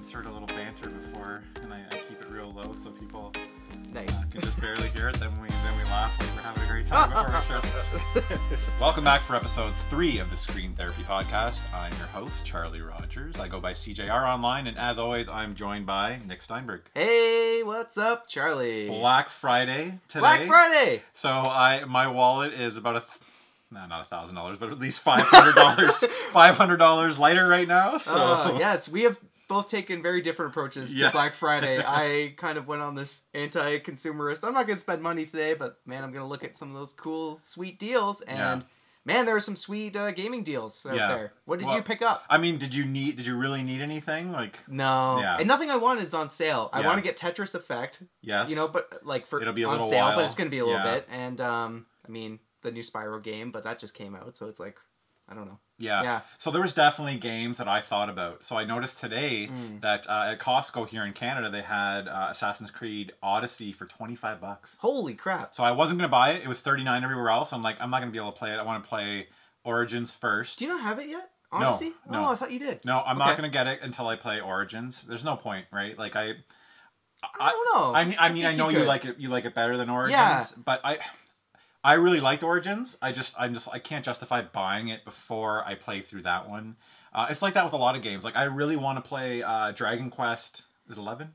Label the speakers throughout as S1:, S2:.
S1: insert a little banter before, and I keep it real low so people
S2: nice.
S1: Can just barely hear it. Then we laugh like we're having a great time before we show. Welcome back for episode 3 of the Screen Therapy Podcast. I'm your host, Charlie Rogers. I go by SeeJayAre online, and as always, I'm joined by Nick Steinberg.
S2: Hey, what's up, Charlie?
S1: Black Friday today.
S2: Black Friday!
S1: So my wallet is about not $1,000, but at least $500 lighter right now. So
S2: yes, we have both taken very different approaches to Black Friday. I kind of went on this anti-consumerist. I'm not going to spend money today, but man, I'm going to look at some of those cool, sweet deals. And man, there are some sweet gaming deals out there. What did you pick up?
S1: I mean, did you really need anything? Like
S2: no, and nothing I wanted is on sale. I want to get Tetris Effect.
S1: Yes,
S2: you know, but like
S1: it'll be
S2: on
S1: little
S2: sale,
S1: while.
S2: but it's going to be a little bit. And I mean, the new Spyro game, but that just came out, so it's like, I don't know.
S1: Yeah. So there was definitely games that I thought about. So I noticed today that at Costco here in Canada, they had Assassin's Creed Odyssey for $25.
S2: Holy crap.
S1: So I wasn't going to buy it. It was $39 everywhere else. I'm like, I'm not going to be able to play it. I want to play Origins first.
S2: Do you not have it yet? Odyssey?
S1: No.
S2: Oh, I thought you did.
S1: No, I'm not going to get it until I play Origins. There's no point, right? Like I
S2: don't know.
S1: I mean, I know you like it better than Origins, but I really liked Origins. I can't justify buying it before I play through that one. It's like that with a lot of games. Like I really want to play Dragon Quest. Is it 11?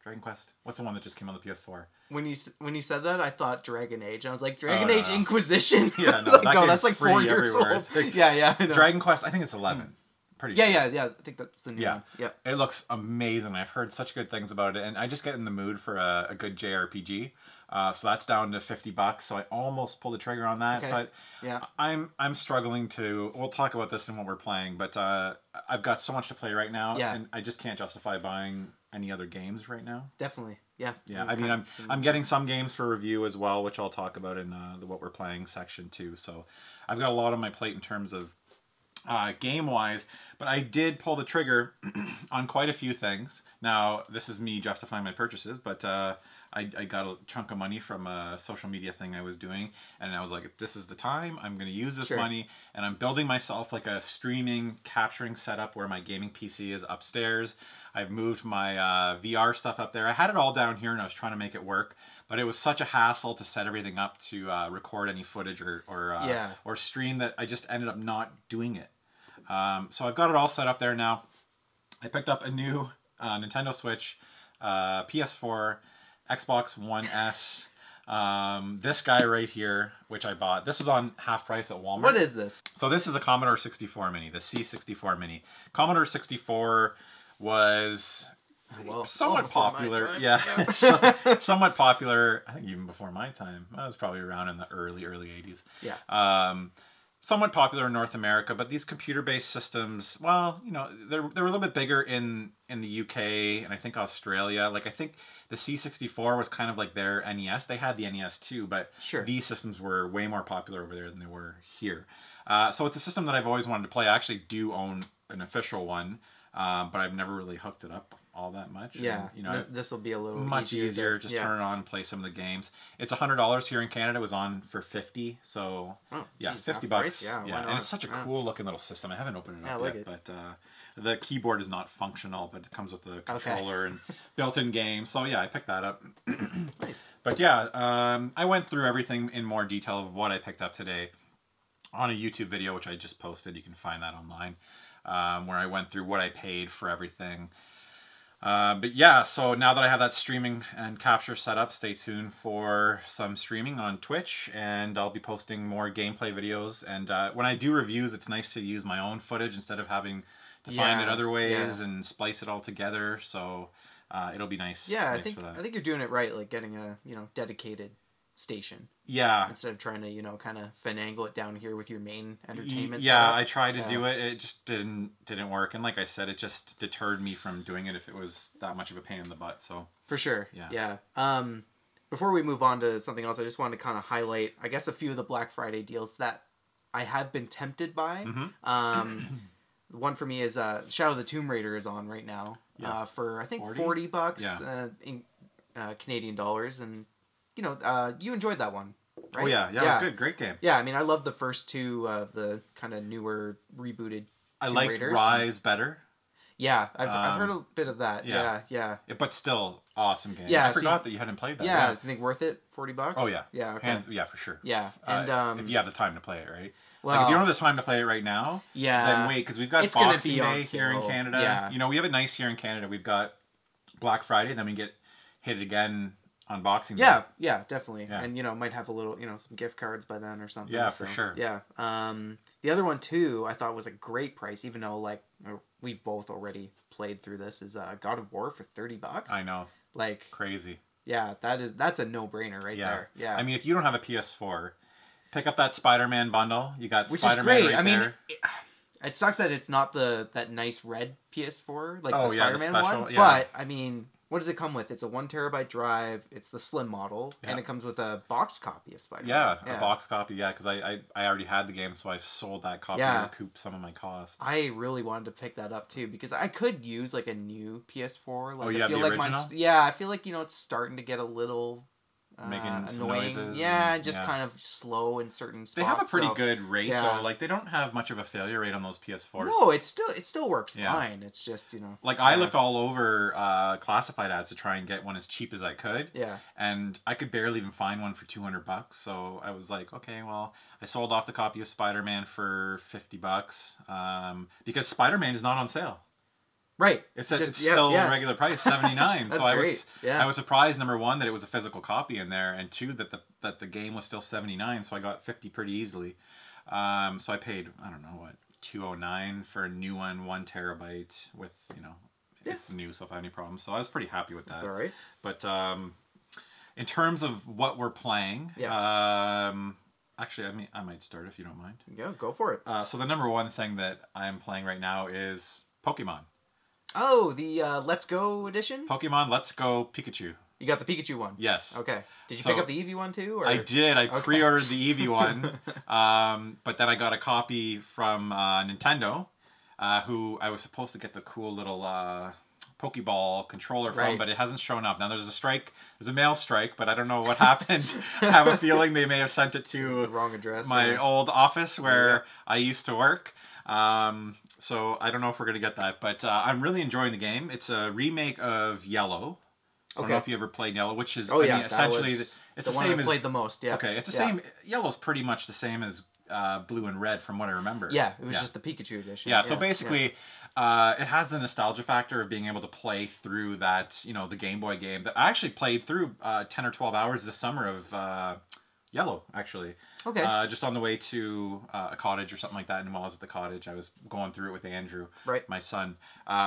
S1: Dragon Quest. What's the one that just came on the PS4?
S2: When you said that, I thought Dragon Age. I was like, Dragon Age Inquisition.
S1: Yeah, no,
S2: like, that's like 4 years old. Yeah. I know.
S1: Dragon Quest. I think it's 11. Pretty sure.
S2: Yeah. I think that's the new one. Yep.
S1: It looks amazing. I've heard such good things about it, and I just get in the mood for a good JRPG. So that's down to $50. So I almost pulled the trigger on that, but I'm struggling to. We'll talk about this in what we're playing, but I've got so much to play right now, and I just can't justify buying any other games right now.
S2: Definitely, yeah.
S1: I mean, I'm getting some games for review as well, which I'll talk about in the what we're playing section too. So I've got a lot on my plate in terms of game-wise, but I did pull the trigger on quite a few things. Now, this is me justifying my purchases, but I got a chunk of money from a social media thing I was doing, and I was like, if this is the time, I'm going to use this money, and I'm building myself like a streaming, capturing setup where my gaming PC is upstairs. I've moved my VR stuff up there. I had it all down here, and I was trying to make it work, but it was such a hassle to set everything up to record any footage or stream that I just ended up not doing it. So I've got it all set up there now. I picked up a new Nintendo Switch, PS4, Xbox One S, this guy right here, which I bought. This was on half price at Walmart.
S2: What is this?
S1: So this is a Commodore 64 Mini, the C64 Mini. Commodore 64 was somewhat popular. Somewhat popular. I think even before my time. I was probably around in the early 80s.
S2: Yeah.
S1: Somewhat popular in North America, but these computer-based systems, well, you know, they're a little bit bigger in the UK and I think Australia. Like I think the C64 was kind of like their NES. They had the NES too, but these systems were way more popular over there than they were here. So it's a system that I've always wanted to play. I actually do own an official one, but I've never really hooked it up all that much.
S2: Yeah,
S1: and, you know,
S2: this will be a little
S1: much easier. Just turn it on and play some of the games. It's $100 here in Canada. It was on for $50, so
S2: geez,
S1: $50.
S2: Yeah,
S1: and it's such a cool looking little system. I haven't opened it up yet, but the keyboard is not functional, but it comes with the controller and built-in game. So yeah, I picked that up.
S2: Nice.
S1: But yeah, I went through everything in more detail of what I picked up today on a YouTube video, which I just posted. You can find that online, where I went through what I paid for everything. But yeah, so now that I have that streaming and capture set up, stay tuned for some streaming on Twitch, and I'll be posting more gameplay videos. And when I do reviews, it's nice to use my own footage instead of having to find it other ways and splice it all together. So it'll be nice.
S2: Yeah, I think you're doing it right, like getting a dedicated station.
S1: Yeah.
S2: Instead of trying to kind of finagle it down here with your main entertainment.
S1: Yeah, I tried to do it. It just didn't work. And like I said, it just deterred me from doing it if it was that much of a pain in the butt. So
S2: for sure. Yeah. Before we move on to something else, I just wanted to kind of highlight, I guess, a few of the Black Friday deals that I have been tempted by. One for me is Shadow of the Tomb Raider is on right now for I think $40 in Canadian dollars, and you enjoyed that one, right?
S1: Oh yeah, it was good, great game.
S2: Yeah, I mean, I love the first two of the kind of newer rebooted.
S1: I liked Rise better.
S2: Yeah, I've heard a bit of that.
S1: Yeah.
S2: Yeah.
S1: But still, awesome game.
S2: Yeah,
S1: I forgot that you hadn't played that.
S2: Yeah, I think worth it. $40.
S1: Oh yeah.
S2: Yeah. Okay.
S1: Yeah, for sure.
S2: Yeah, and
S1: if you have the time to play it, right?
S2: Well,
S1: like if you don't have the time to play it right now, then wait, because we've got Boxing Day here in Canada.
S2: Yeah.
S1: You know, we have it nice here in Canada. We've got Black Friday, then we get hit it again on Boxing Day.
S2: Yeah, definitely.
S1: Yeah.
S2: And, you know, might have a little, you know, some gift cards by then or something.
S1: Yeah, for sure.
S2: Yeah. The other one, too, I thought was a great price, even though, like, we've both already played through this, is God of War for $30.
S1: I know.
S2: Like...
S1: Crazy.
S2: Yeah, that's a no-brainer right there. Yeah.
S1: I mean, if you don't have a PS4, pick up that Spider-Man bundle. You got
S2: Which
S1: Spider-Man
S2: is great.
S1: right there.
S2: I mean, it sucks that it's not that nice red PS4, like the Spider-Man
S1: the special,
S2: one.
S1: yeah.
S2: But, I mean... What does it come with? It's a 1 terabyte drive. It's the slim model, and it comes with a box copy of Spyro.
S1: Yeah, a box copy. Yeah, because I already had the game, so I sold that copy to recoup some of my cost.
S2: I really wanted to pick that up too because I could use like a new PS4. Like,
S1: you have the original?
S2: I feel like it's starting to get a little
S1: making
S2: annoying.
S1: some noises.
S2: Yeah, just kind of slow in certain spots.
S1: They have a pretty good rate though. Like they don't have much of a failure rate on those PS4s.
S2: No, it still works fine. It's just
S1: like I looked all over classified ads to try and get one as cheap as I could.
S2: Yeah.
S1: And I could barely even find one for $200. So I was like, okay, well, I sold off the copy of Spider-Man for $50 because Spider-Man is not on sale.
S2: Right.
S1: It's still regular price, $79. So I was surprised, number one, that it was a physical copy in there, and two, that the game was still $79. So I got $50 pretty easily. So I paid, I don't know what, $209 for a new one, 1 terabyte with, it's new, so if I have any problems. So I was pretty happy with that.
S2: That's all right.
S1: But in terms of what we're playing, actually, I might start if you don't mind.
S2: Yeah, go for it.
S1: So the number one thing that I'm playing right now is Pokemon.
S2: Oh, the Let's Go edition?
S1: Pokemon Let's Go Pikachu.
S2: You got the Pikachu one?
S1: Yes.
S2: Okay. Did you pick up the Eevee one too? Or?
S1: I did. I pre-ordered the Eevee one. But then I got a copy from Nintendo, who I was supposed to get the cool little Pokeball controller from, but it hasn't shown up. Now there's a strike. There's a mail strike, but I don't know what happened. I have a feeling they may have sent it to
S2: the wrong address.
S1: My old office where I used to work. So I don't know if we're going to get that, but I'm really enjoying the game. It's a remake of Yellow. So I don't know if you ever played Yellow, which is essentially it's the same as
S2: played the most. Yeah.
S1: Okay, it's the same. Yellow's pretty much the same as Blue and Red, from what I remember.
S2: Yeah, it was just the Pikachu edition.
S1: Yeah. So basically, it has the nostalgia factor of being able to play through that, the Game Boy game that I actually played through 10 or 12 hours this summer of Yellow, actually.
S2: Okay.
S1: Just on the way to a cottage or something like that, and while I was at the cottage, I was going through it with Andrew, my son.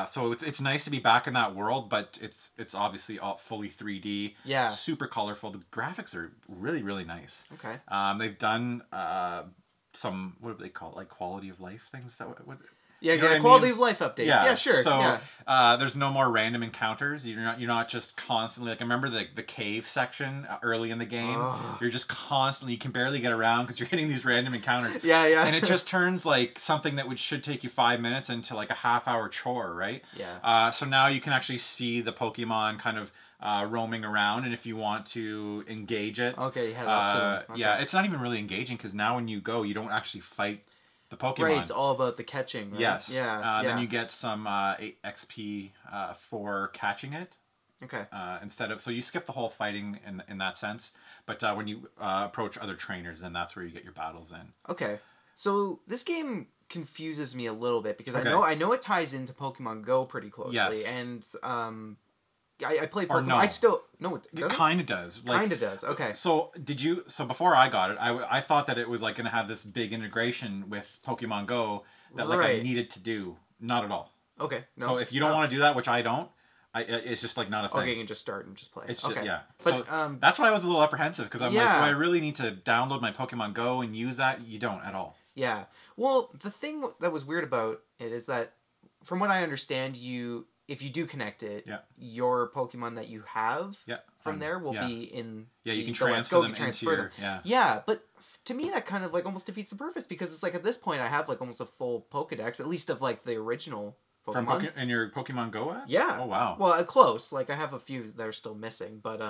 S1: So it's nice to be back in that world, but it's obviously all fully 3D.
S2: Yeah.
S1: Super colorful. The graphics are really, really nice.
S2: Okay.
S1: They've done some, what do they call it, like quality of life things?
S2: Quality of life updates. Yeah, sure.
S1: So there's no more random encounters. You're not just constantly, like, I remember the cave section early in the game. You're just constantly, you can barely get around because you're hitting these random encounters.
S2: Yeah.
S1: And it just turns like something that should take you 5 minutes into like a half-hour chore, right?
S2: Yeah.
S1: So now you can actually see the Pokemon kind of roaming around, and if you want to engage it,
S2: you head up to them. Okay.
S1: Yeah, it's not even really engaging because now when you go, you don't actually fight the Pokemon.
S2: Right, it's all about the catching, right?
S1: Yes.
S2: Yeah.
S1: Then you get some 8 XP for catching it.
S2: Okay.
S1: Instead of, so you skip the whole fighting in that sense, but when you approach other trainers, then that's where you get your battles in.
S2: Okay. So this game confuses me a little bit because I know it ties into Pokemon Go pretty closely.
S1: Yes.
S2: And I play Pokemon.
S1: Or no.
S2: I still
S1: it kind of does.
S2: Kind of does. Okay.
S1: So before I got it, I thought that it was like going to have this big integration with Pokemon Go that I needed to do. Not at all.
S2: Okay. No.
S1: So if you don't want to do that, which I don't, it's just like not a thing.
S2: Okay, you can just start and just play.
S1: It's
S2: okay.
S1: Yeah.
S2: But,
S1: so that's why I was a little apprehensive because I'm like, do I really need to download my Pokemon Go and use that? You don't at all.
S2: Yeah. Well, the thing that was weird about it is that, from what I understand, if you do connect it, your Pokemon that you have from there will be in
S1: you can transfer them into your...
S2: Yeah, but to me that kind of like almost defeats the purpose because it's like at this point I have like almost a full Pokedex, at least of like the original Pokemon.
S1: In your Pokemon Go app?
S2: Yeah.
S1: Oh, wow.
S2: Well, close. Like I have a few that are still missing, but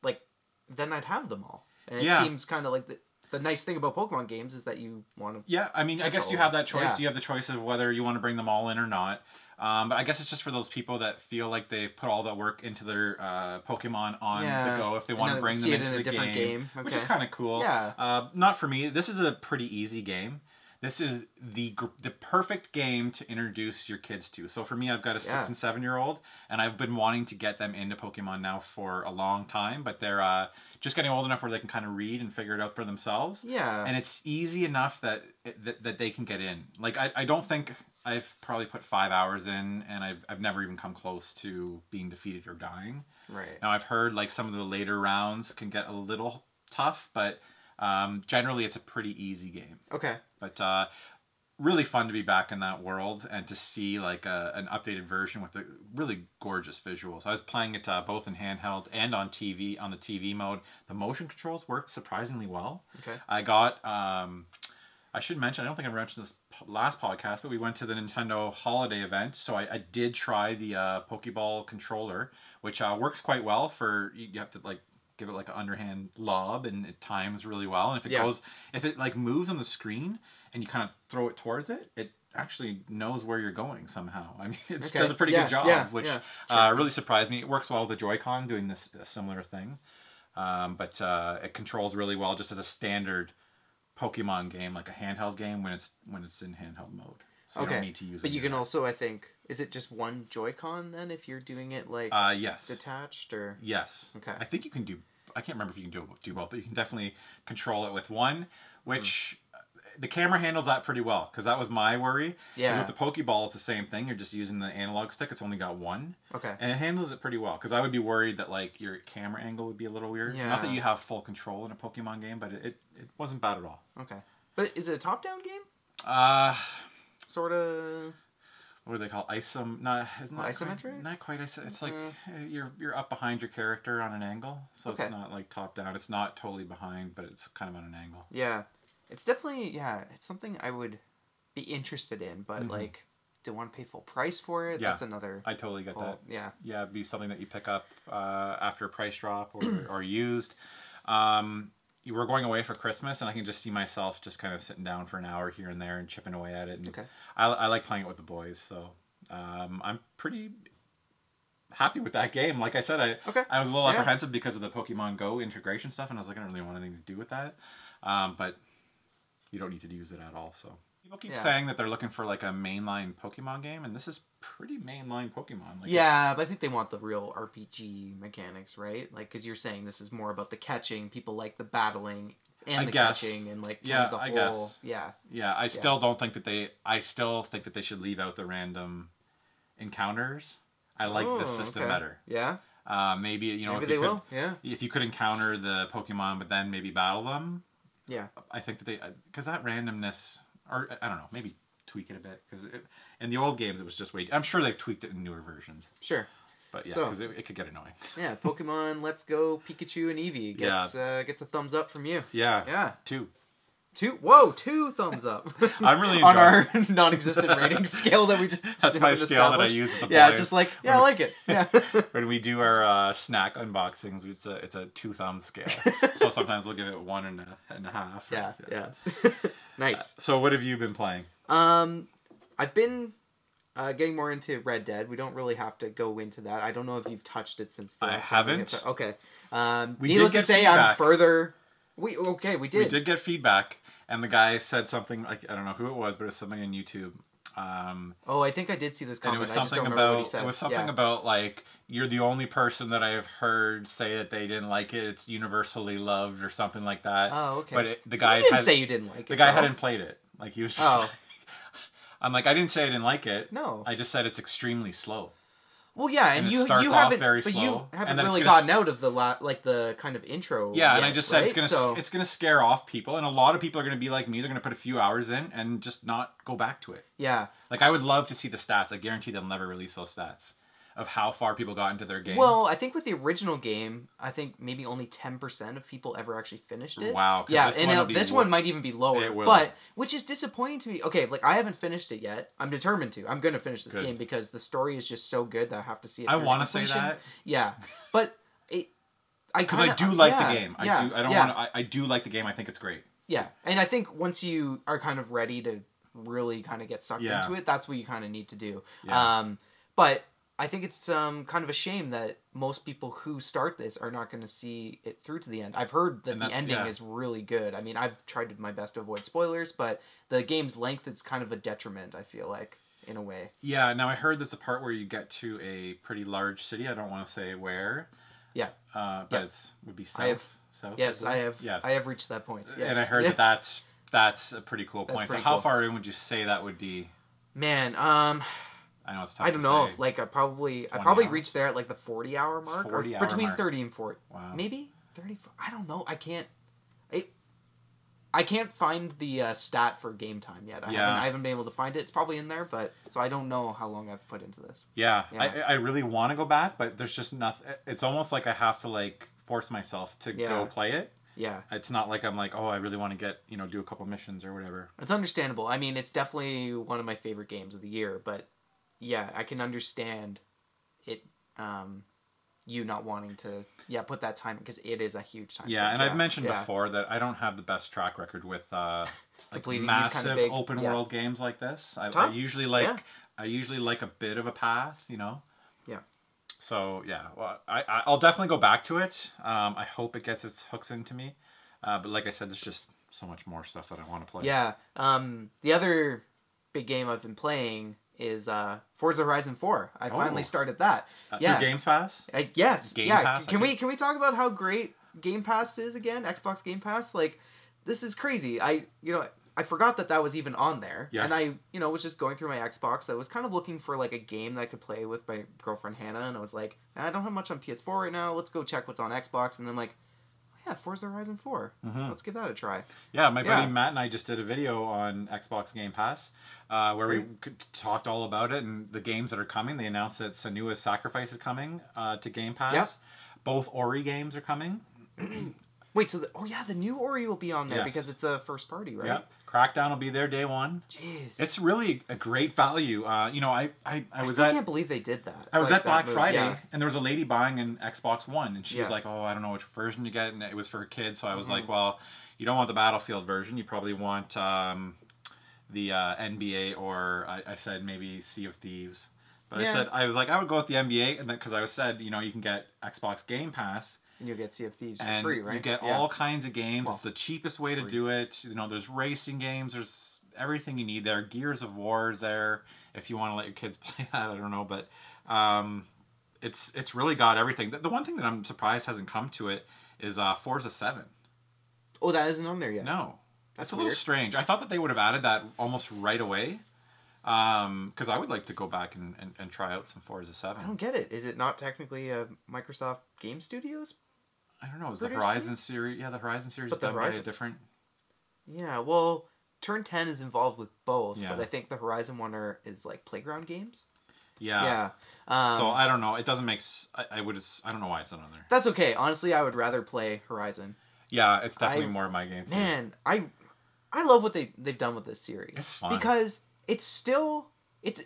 S2: like then I'd have them all. And it seems kind of like the nice thing about Pokemon games is that you want to...
S1: Yeah, I mean, I guess you have that choice. Yeah. You have the choice of whether you want to bring them all in or not. But I guess it's just for those people that feel like they've put all that work into their Pokemon on the go. If they want to bring them into the game. Okay. Which is kind of cool.
S2: Yeah.
S1: Not for me. This is a pretty easy game. This is the perfect game to introduce your kids to. So for me, I've got a 6 and 7 year old, and I've been wanting to get them into Pokemon now for a long time. But they're just getting old enough where they can kind of read and figure it out for themselves.
S2: Yeah.
S1: And it's easy enough that they can get in. Like I don't think I've probably put 5 hours in, and I've never even come close to being defeated or dying.
S2: Right.
S1: Now I've heard like some of the later rounds can get a little tough, but generally it's a pretty easy game.
S2: Okay.
S1: But really fun to be back in that world and to see like an updated version with the really gorgeous visuals. I was playing it both in handheld and on TV, on the TV mode. The motion controls work surprisingly well.
S2: Okay.
S1: I got, I should mention, I don't think I mentioned this last podcast, but we went to the Nintendo holiday event. So I did try the Pokeball controller, which works quite well for, you have to like, give it like an underhand lob, and it times really well. And if it goes, if it like moves on the screen and you kind of throw it towards it, it actually knows where you're going somehow. I mean, it does a pretty good job, which really surprised me. It works well with the Joy-Con doing this a similar thing, but it controls really well just as a standard Pokemon game, like a handheld game when it's in handheld mode. So you don't need to use it.
S2: But you can also, I think, is it just one Joy-Con then if you're doing it like detached or?
S1: Yes.
S2: Okay.
S1: I think you can do, I can't remember if you can do both, but you can definitely control it with one, which the camera handles that pretty well, because that was my worry. Yeah. Because with the Pokeball, it's the same thing. You're just using the analog stick. It's only got one. Okay. And it handles it pretty well, because I would be worried that like your camera angle would be a little weird. Yeah. Not that you have full control in a Pokemon game, but it wasn't bad at all.
S2: Okay. But is it a top-down game? Sort of.
S1: What do they call
S2: isometric?
S1: Not quite isometric. It's like you're up behind your character on an angle, so it's not like top down. It's not totally behind, but it's kind of on an angle.
S2: Yeah, it's definitely it's something I would be interested in, but like, do I want to pay full price for it? Yeah, that's another.
S1: I totally get that.
S2: Yeah,
S1: it'd be something that you pick up after a price drop or used. You were going away for Christmas, and I can just see myself just kind of sitting down for an hour here and there and chipping away at it. And I like playing it with the boys, so I'm pretty happy with that game. Like I said, I was a little apprehensive because of the Pokemon Go integration stuff, and I was like, I don't really want anything to do with that. But you don't need to use it at all, so. People keep saying that they're looking for like a mainline Pokemon game, and this is pretty mainline Pokemon. Like
S2: but I think they want the real RPG mechanics, right? Like, because you're saying this is more about the catching. People like the battling and catching, and like the whole. I still don't think that they. I still think that they should leave out the random encounters. I like this system better. Yeah. Maybe maybe they will. Yeah.
S1: If you could encounter the Pokemon, but then maybe battle them. Yeah. I think that because that randomness. Or, I don't know, maybe tweak it a bit. Because in the old games, it was just way... I'm sure they've tweaked it in newer versions.
S2: Sure.
S1: But yeah, because it could get annoying.
S2: Yeah, Pokemon Let's Go Pikachu and Eevee gets a thumbs up from you.
S1: Yeah. Yeah. 2.
S2: Whoa, 2 thumbs up.
S1: I'm really enjoying
S2: on our non-existent rating scale that we just
S1: That's my scale that I use with the boys.
S2: Yeah, it's just like, I like it. Yeah.
S1: When we do our snack unboxings, it's a 2 thumb scale. So sometimes we'll give it 1.5.
S2: Yeah. Nice.
S1: So what have you been playing?
S2: I've been getting more into Red Dead. We don't really have to go into that. I don't know if you've touched it since the last time.
S1: I haven't.
S2: Okay. Needless to say, I'm further... We did.
S1: We did get feedback, and the guy said something, like, I don't know who it was, but it was something on YouTube.
S2: I think I did see this comment.
S1: And it was something about like, you're the only person that I've heard say that they didn't like it. It's universally loved or something like that.
S2: Oh, okay.
S1: But the guy
S2: didn't say you didn't like it.
S1: The guy hadn't played it. Like, he was just I'm like, I didn't say I didn't like it.
S2: No.
S1: I just said it's extremely slow.
S2: Well, yeah, and you haven't really gotten out of the kind of intro.
S1: Yeah, and I just said it's gonna scare off people, and a lot of people are gonna be like me. They're gonna put a few hours in and just not go back to it.
S2: Yeah,
S1: like I would love to see the stats. I guarantee they'll never release those stats of how far people got into their game.
S2: Well, I think with the original game, I think maybe only 10% of people ever actually finished it.
S1: Wow.
S2: Yeah, this one might even be lower.
S1: It will.
S2: But which is disappointing to me. Okay, like I haven't finished it yet. I'm determined to. I'm going to finish this game because the story is just so good that I have to see it.
S1: I want to say that.
S2: Yeah, but
S1: because I do like the game. I do like the game. I think it's great.
S2: Yeah, and I think once you are kind of ready to really kind of get sucked
S1: Yeah.
S2: into it, that's what you kind of need to do.
S1: Yeah.
S2: But I think it's kind of a shame that most people who start this are not going to see it through to the end. I've heard that the ending is really good. I mean, I've tried my best to avoid spoilers, but the game's length is kind of a detriment, I feel like, in a way.
S1: Yeah, now I heard there's a part where you get to a pretty large city. I don't want to say where.
S2: Yeah.
S1: But it would be south.
S2: Yes, I have. Yes. I have reached that point. Yes.
S1: And I heard that's a pretty cool point. So how far in would you say that would be?
S2: Man,
S1: I know it's tough
S2: I don't know. Like I probably reached there at like the 40-hour mark, or between 30 and 40.
S1: Wow.
S2: Maybe 30. I don't know. I can't find the stat for game time yet. I haven't been able to find it. It's probably in there, but so I don't know how long I've put into this.
S1: Yeah. I really want to go back, but there's just nothing. It's almost like I have to like force myself to go play it. Yeah. It's not like I'm like, oh, I really want to get, do a couple missions or whatever.
S2: It's understandable. I mean, it's definitely one of my favorite games of the year, but yeah, I can understand it, you not wanting to, put that time, because it is a huge time.
S1: Yeah, and I've mentioned before that I don't have the best track record with like massive kind of big, open world games like this. I usually like a bit of a path, Yeah. So yeah, well, I'll definitely go back to it. I hope it gets its hooks into me, but like I said, there's just so much more stuff that I want to play.
S2: Yeah. The other big game I've been playing is Forza Horizon 4. I finally started that.
S1: Through Games Pass?
S2: Yes.
S1: Game Pass,
S2: Can we talk about how great Game Pass is again? Xbox Game Pass? Like, this is crazy. I forgot that was even on there. Yeah. And I, was just going through my Xbox. I was kind of looking for like a game that I could play with my girlfriend Hannah, and I was like, I don't have much on PS4 right now. Let's go check what's on Xbox. And then like, yeah, Forza Horizon 4. Mm-hmm. Let's give that a try.
S1: Yeah, my buddy Matt and I just did a video on Xbox Game Pass where we talked all about it and the games that are coming. They announced that Senua's Sacrifice is coming to Game Pass. Yep. Both Ori games are coming.
S2: Wait, so the new Ori will be on there because it's a first party, right?
S1: Yep. Crackdown will be there day one.
S2: Jeez.
S1: It's really a great value. I
S2: can't believe they did that.
S1: I was at Black Friday, and there was a lady buying an Xbox One, and she was like, oh, I don't know which version to get, and it was for her kid, so I was like, well, you don't want the Battlefield version, you probably want the NBA, or I said maybe Sea of Thieves. But I was like, I would go with the NBA, and because I said, you can get Xbox Game Pass,
S2: and you'll get Sea of Thieves
S1: for
S2: free, right?
S1: You get all kinds of games. Well, it's the cheapest way to do it. There's racing games. There's everything you need there. Gears of War is there if you want to let your kids play that. I don't know, but it's really got everything. The one thing that I'm surprised hasn't come to it is Forza 7.
S2: Oh, that isn't on there yet?
S1: No. That's a little strange. I thought that they would have added that almost right away. Because I would like to go back and try out some Forza 7.
S2: I don't get it. Is it not technically a Microsoft Game Studios?
S1: I don't know. Is the Horizon series? Yeah, the Horizon series is done by a different.
S2: Yeah, well, Turn 10 is involved with both, but I think the Horizon one is like Playground Games.
S1: Yeah. So I don't know. It doesn't make. I don't know why it's not on there.
S2: That's okay. Honestly, I would rather play Horizon.
S1: Yeah, it's definitely more of my game.
S2: Man, I love what they've done with this series.
S1: It's fun
S2: because it's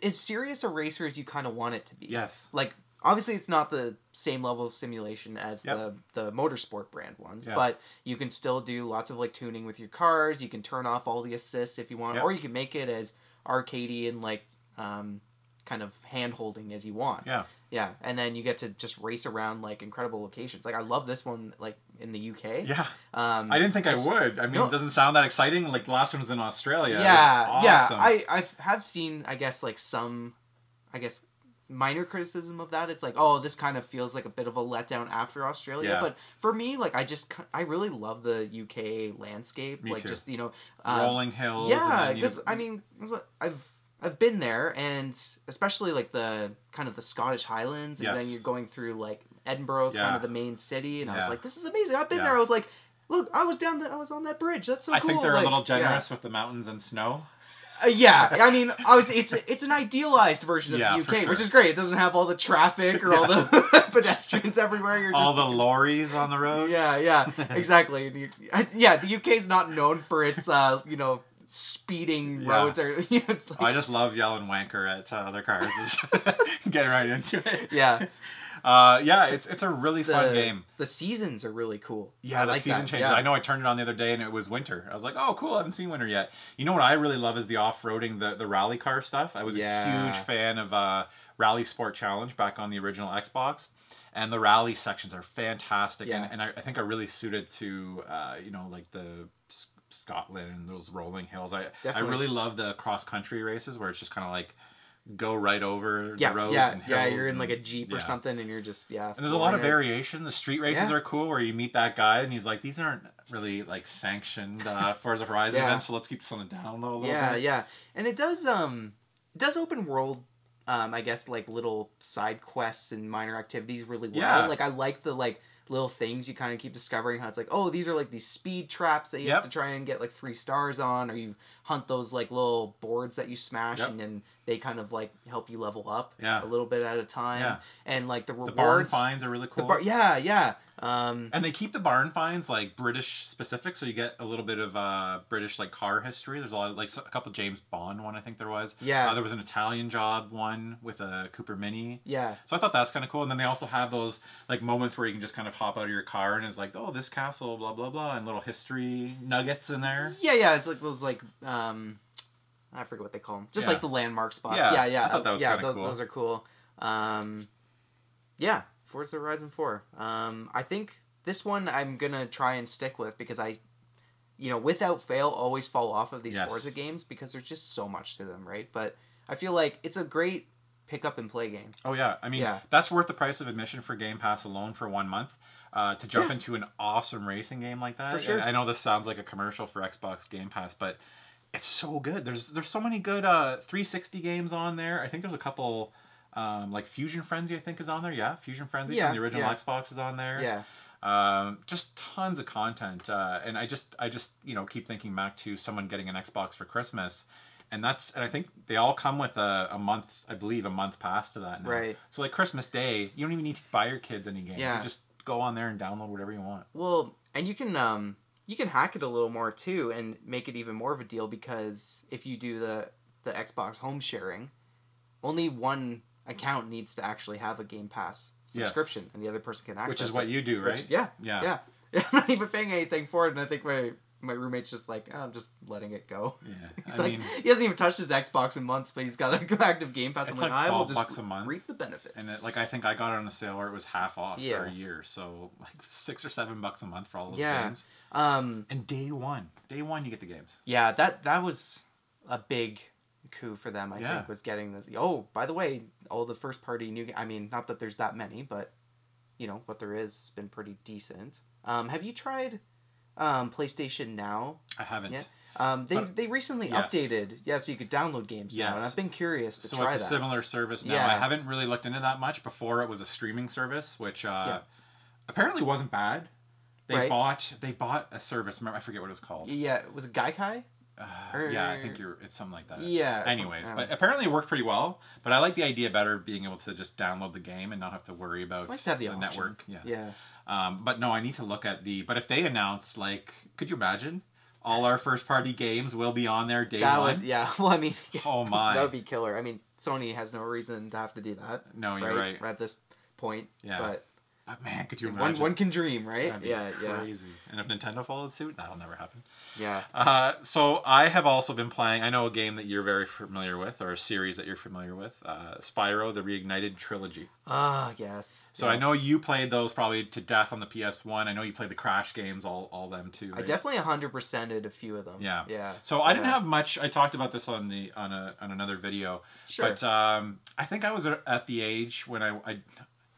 S2: as serious a racer as you kind of want it to be.
S1: Yes.
S2: Like, obviously it's not the same level of simulation as the motorsport brand ones, but you can still do lots of like tuning with your cars. You can turn off all the assists if you want, or you can make it as arcadey and like kind of hand holding as you want. Yeah, and then you get to just race around like incredible locations. Like I love this one, like in the UK.
S1: Yeah, I didn't think I would. I mean, it doesn't sound that exciting. Like the last one was in Australia.
S2: Yeah,
S1: awesome.
S2: I have seen, I guess, like some, minor criticism of that. It's like, oh, this kind of feels like a bit of a letdown after Australia. Yeah. But for me, like I really love the UK landscape.
S1: Me
S2: like
S1: too.
S2: Just
S1: rolling hills.
S2: Yeah, because I mean, I've been there, and especially like the kind of the Scottish Highlands, and then you're going through like Edinburgh's kind of the main city, and I was like, this is amazing. I've been there. I was like, look, I was on that bridge. That's so cool.
S1: I think they're a little generous with the mountains and snow.
S2: I mean, obviously, it's an idealized version of the UK, which is great. It doesn't have all the traffic or all the pedestrians everywhere. You're
S1: all the lorries on the road.
S2: Yeah, exactly. The UK is not known for its, speeding roads. Or
S1: I just love yelling wanker at other cars. Just getting right into it.
S2: Yeah.
S1: Yeah, it's a really fun game.
S2: The seasons are really cool.
S1: Yeah, the season changes.
S2: Yeah.
S1: I know I turned it on the other day and it was winter. I was like, oh, cool, I haven't seen winter yet. You know what I really love is the off-roading, the rally car stuff. I was a huge fan of Rally Sport Challenge back on the original Xbox. And the rally sections are fantastic.
S2: Yeah.
S1: And I think are really suited to, you know, like the Scotland and those rolling hills. I really love the cross-country races where it's just kind of like go right over the roads and hills.
S2: Yeah, you're in like a Jeep or something and you're just,
S1: And there's a lot of variation. The street races are cool where you meet that guy and he's like, these aren't really like sanctioned Forza Horizon events, so let's keep this on the down low a little bit.
S2: Yeah. And it does open world, I guess, like little side quests and minor activities really well.
S1: Yeah.
S2: Like I like the like little things you kind of keep discovering how it's like, oh, these are like these speed traps that you have to try and get like 3 stars on, or you hunt those like little boards that you smash and then they kind of like help you level up a little bit at a time. And like the rewards,
S1: the barn finds are really cool.
S2: And
S1: they keep the barn finds like British specific, so you get a little bit of British like car history. There's a lot of, like a couple James Bond one, I think there was. There was an Italian job one with a Cooper Mini. So I thought that's kind of cool. And then they also have those like moments where you can just kind of hop out of your car and it's like, oh, this castle, blah blah blah, and little history nuggets in there.
S2: It's like those like I forget what they call them. Just like the landmark spots.
S1: I thought that was kind of cool.
S2: Those are cool. Forza Horizon 4. I think this one I'm gonna try and stick with because I, without fail, always fall off of these Forza games because there's just so much to them, right? But I feel like it's a great pick up and play game.
S1: Oh yeah, I mean that's worth the price of admission for Game Pass alone for 1 month. To jump into an awesome racing game like that.
S2: For sure.
S1: I know this sounds like a commercial for Xbox Game Pass, but it's so good. There's so many good 360 games on there. I think there's a couple like Fusion Frenzy I think is on there. Yeah, Fusion Frenzy from the original Xbox is on there. Just tons of content. And I just keep thinking back to someone getting an Xbox for Christmas. And I think they all come with a month, I believe, a month pass to that now.
S2: Right.
S1: So like Christmas Day, you don't even need to buy your kids any games. You just go on there and download whatever you want.
S2: Well, and you can hack it a little more too and make it even more of a deal because if you do the Xbox home sharing, only one account needs to actually have a Game Pass subscription and the other person can access it.
S1: Which is what you do, right?
S2: Yeah. I'm not even paying anything for it, and I think my roommate's just like, oh, I'm just letting it go.
S1: Yeah.
S2: He hasn't even touched his Xbox in months, but he's got an active Game Pass.
S1: It's
S2: I'm
S1: like
S2: I will just
S1: $12 a month.
S2: reap the benefits.
S1: And I think I got it on a sale where it was half off for a year. So like $6 or $7 a month for all those games. And day one you get the games.
S2: Yeah, that was a big coup for them, I think, was getting this. Oh, by the way, all the first party new, I mean, not that there's that many, but what there is has been pretty decent. Have you tried PlayStation Now?
S1: I haven't.
S2: They recently updated, so you could download games now, and I've been curious to try that.
S1: So it's a similar service now. I haven't really looked into that much. Before it was a streaming service, which apparently wasn't bad. They bought a service. Remember, I forget what it was called.
S2: Yeah, was it Gaikai?
S1: Yeah, I think it's something like that.
S2: Yeah.
S1: Anyways, but apparently it worked pretty well. But I like the idea better, being able to just download the game and not have to worry about
S2: it's nice to have the
S1: network.
S2: Yeah.
S1: But no, I need to look at but if they announce, like, could you imagine? All our first party games will be on there day one.
S2: Well, I mean,
S1: oh my,
S2: that would be killer. I mean, Sony has no reason to have to do that.
S1: No, you're right.
S2: At this point,
S1: but man, could you imagine?
S2: One can dream, right?
S1: That'd be crazy. And if Nintendo followed suit, that'll never happen.
S2: Yeah.
S1: So I have also been playing, I know a game that you're very familiar with, or a series that you're familiar with, Spyro, the Reignited Trilogy.
S2: Yes.
S1: So I know you played those probably to death on the PS1. I know you played the Crash games, all them too. Right?
S2: I definitely 100%ed a few of them.
S1: Yeah. So I didn't have much. I talked about this on another video.
S2: Sure.
S1: But I think I was at the age when I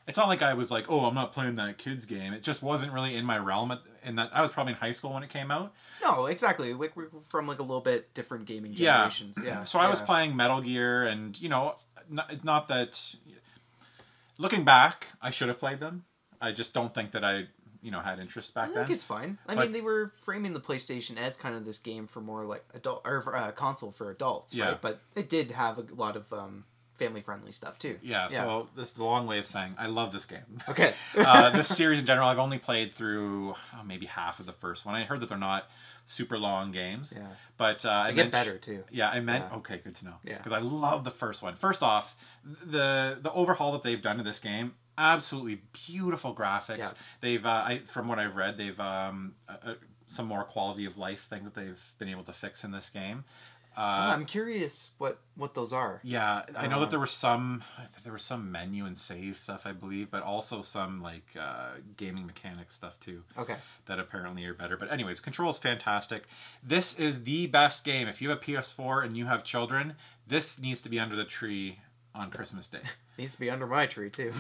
S1: it's not like I was like, oh, I'm not playing that kid's game. It just wasn't really in my realm. In that I was probably in high school when it came out.
S2: No, exactly. We're from like a little bit different gaming generations. Yeah.
S1: So I was playing Metal Gear, and not that. Looking back, I should have played them. I just don't think that I had interest back then.
S2: I think it's fine. I mean, they were framing the PlayStation as kind of this game for more like adult or console for adults, right? But it did have a lot of family-friendly stuff too.
S1: Yeah, so this is the long way of saying I love this game.
S2: Okay.
S1: This series in general, I've only played through maybe half of the first one. I heard that they're not super long games.
S2: Yeah.
S1: But
S2: they get better too.
S1: Yeah, okay, good to know. Yeah. Because I love the first one. First off, the overhaul that they've done to this game, Absolutely beautiful graphics.
S2: Yeah.
S1: They've, from what I've read, they've some more quality of life things that they've been able to fix in this game.
S2: I'm curious what those are.
S1: Yeah, I know that there was some menu and save stuff, I believe, but also some like gaming mechanic stuff too.
S2: Okay.
S1: That apparently are better. But anyways, control is fantastic. This is the best game. If you have a PS4 and you have children, this needs to be under the tree on Christmas Day.
S2: Needs to be under my tree too.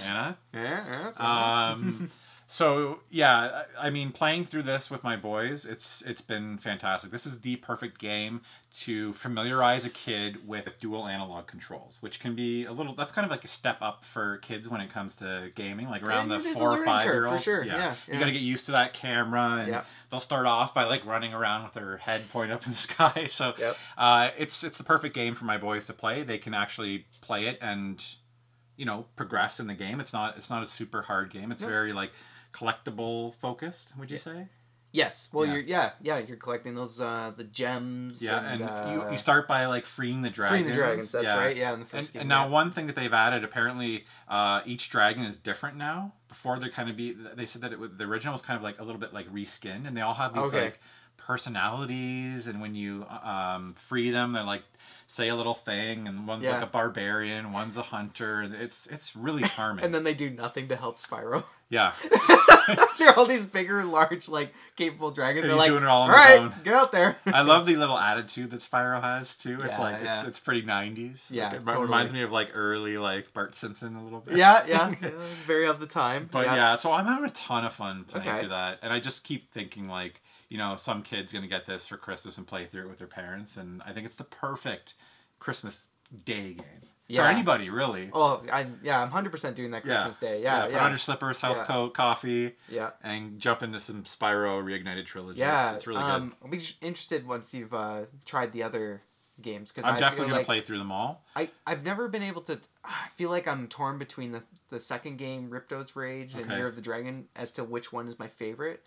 S1: Anna?
S2: Yeah.
S1: So yeah, I mean, playing through this with my boys, it's been fantastic. This is the perfect game to familiarize a kid with dual analog controls, which can be a little. That's kind of like a step up for kids when it comes to gaming, like around the 4 or 5 year old.
S2: For sure. Yeah.
S1: You got to get used to that camera, and they'll start off by like running around with their head pointed up in the sky. So it's the perfect game for my boys to play. They can actually play it and progress in the game. It's not a super hard game. It's very like collectible focused, would you say?
S2: Yes. Well, you're collecting those the gems.
S1: Yeah, and you start by like freeing the dragons.
S2: Freeing the dragons. That's right. Yeah, in the first game.
S1: And now one thing that they've added, apparently, each dragon is different now. Before they said that the original was kind of like a little bit like reskinned, and they all have these like personalities, and when you free them, they're like say a little thing, and one's like a barbarian, one's a hunter, and it's really charming.
S2: And then they do nothing to help Spyro.
S1: Yeah.
S2: They're all these bigger, large, like, capable dragons. They're
S1: he's
S2: like,
S1: doing it all on
S2: his
S1: own.
S2: Get out there.
S1: I love the little attitude that Spyro has, too. It's it's pretty 90s.
S2: Yeah,
S1: It reminds me of, like, early, like, Bart Simpson a little bit.
S2: Yeah. It was very of the time.
S1: But, so I'm having a ton of fun playing through that. And I just keep thinking, like, some kid's going to get this for Christmas and play through it with their parents. And I think it's the perfect Christmas Day game. For anybody, really.
S2: Oh, I'm 100% doing that Christmas Day.
S1: Put on your slippers, house coat, coffee,
S2: yeah,
S1: and jump into some Spyro Reignited Trilogy.
S2: Yeah,
S1: it's really good.
S2: I'll be interested once you've tried the other games, because
S1: I'm definitely going to play through them all.
S2: I've never been able to. I feel like I'm torn between the second game, Ripto's Rage, and Year of the Dragon, as to which one is my favorite.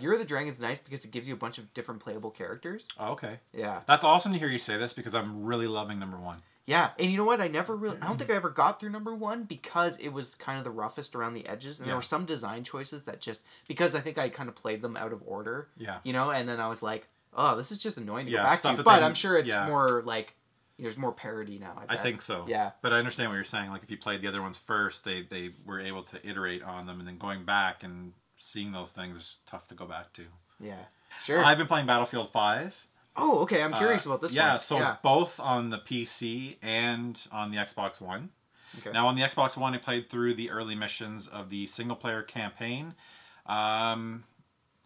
S2: Year of the Dragon's nice because it gives you a bunch of different playable characters.
S1: Oh, okay.
S2: Yeah.
S1: That's awesome to hear you say this, because I'm really loving number 1.
S2: Yeah, and you know what? I don't think I ever got through number 1 because it was kind of the roughest around the edges, and there were some design choices that because I think I kind of played them out of order.
S1: Yeah.
S2: And then I was like, oh, this is just annoying to go back to. But I'm sure it's more like, there's more parity now. I
S1: think so.
S2: Yeah.
S1: But I understand what you're saying. Like, if you played the other ones first, they were able to iterate on them, and then going back and seeing those things is tough to go back to.
S2: Yeah. Sure.
S1: I've been playing Battlefield 5.
S2: Oh, okay. I'm curious about this one.
S1: Yeah, so both on the PC and on the Xbox One. Okay. Now, on the Xbox One, I played through the early missions of the single-player campaign. I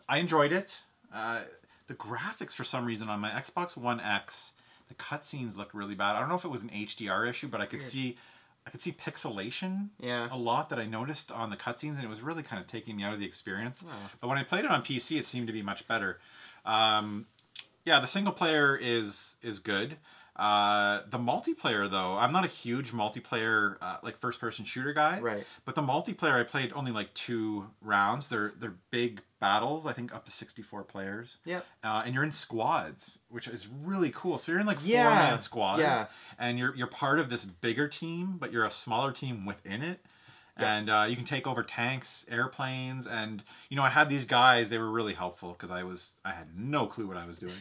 S1: enjoyed it. The graphics, for some reason, on my Xbox One X, the cutscenes looked really bad. I don't know if it was an HDR issue, but I could see pixelation a lot that I noticed on the cutscenes, and it was really kind of taking me out of the experience. Oh. But when I played it on PC, it seemed to be much better. Yeah, the single player is good. The multiplayer, though, I'm not a huge multiplayer like first person shooter guy.
S2: Right.
S1: But the multiplayer, I played only like 2 rounds. They're big battles, I think up to 64 players.
S2: Yep.
S1: And you're in squads, which is really cool. So you're in like 4-man squads, and you're part of this bigger team, but you're a smaller team within it. And you can take over tanks, airplanes, and I had these guys. They were really helpful because I had no clue what I was doing,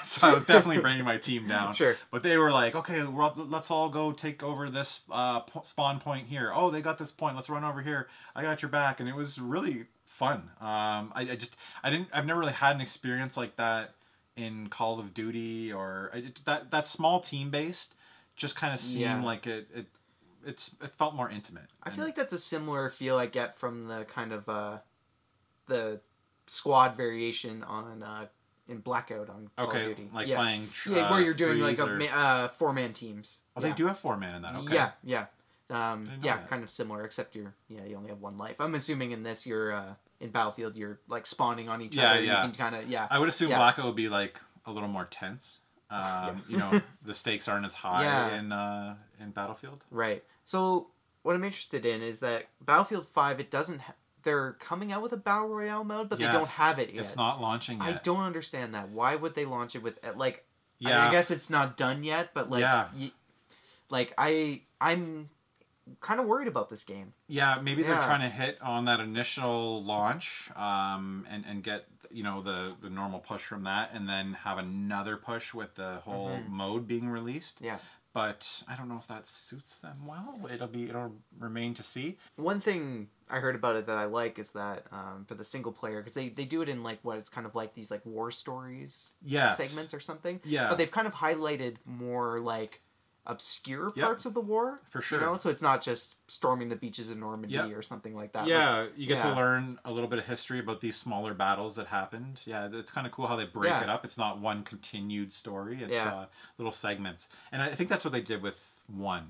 S1: so I was definitely bringing my team down.
S2: Sure.
S1: But they were like, okay, let's all go take over this spawn point here. Oh, they got this point. Let's run over here. I got your back, and it was really fun. I've never really had an experience like that in Call of Duty, or that small team based just kind of seemed like it felt more intimate.
S2: I feel like that's a similar feel I get from the kind of the squad variation on in Blackout on Call of Duty.
S1: Like playing
S2: where you're doing like a 4-man teams.
S1: Oh, they do have 4-man in that. Okay.
S2: Yeah. Kind of similar, except you only have 1 life. I'm assuming in this you're in Battlefield you're like spawning on each other.
S1: Yeah.
S2: You can kind of
S1: I would assume Blackout would be like a little more tense. The stakes aren't as high in Battlefield.
S2: Right. So what I'm interested in is that Battlefield 5, it doesn't. They're coming out with a battle royale mode, but they don't have it yet.
S1: It's not launching yet.
S2: I don't understand that. Why would they launch it with like? I guess it's not done yet, but like, I'm kind of worried about this game.
S1: Yeah, maybe they're trying to hit on that initial launch, and get, you know, the normal push from that, and then have another push with the whole mode being released.
S2: Yeah.
S1: But I don't know if that suits them well. It'll remain to see.
S2: One thing I heard about it that I like is that for the single player, because they do it in like what it's kind of like these like war stories segments or something.
S1: Yeah.
S2: But they've kind of highlighted more like obscure parts of the war.
S1: For sure.
S2: You know, so it's not just storming the beaches of Normandy or something like that.
S1: Yeah,
S2: like,
S1: you get to learn a little bit of history about these smaller battles that happened. Yeah, it's kind of cool how they break it up. It's not one continued story. It's little segments. And I think that's what they did with 1.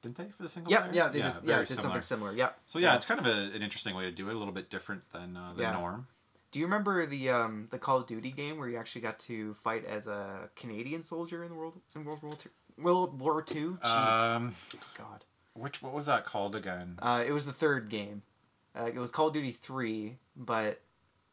S1: Didn't they, for the single player?
S2: Yeah, they did something similar. Yeah.
S1: So yeah, it's kind of an interesting way to do it, a little bit different than the norm.
S2: Do you remember the Call of Duty game where you actually got to fight as a Canadian soldier in World War II? Jeez. God.
S1: What was that called again?
S2: It was the third game. It was Call of Duty 3, but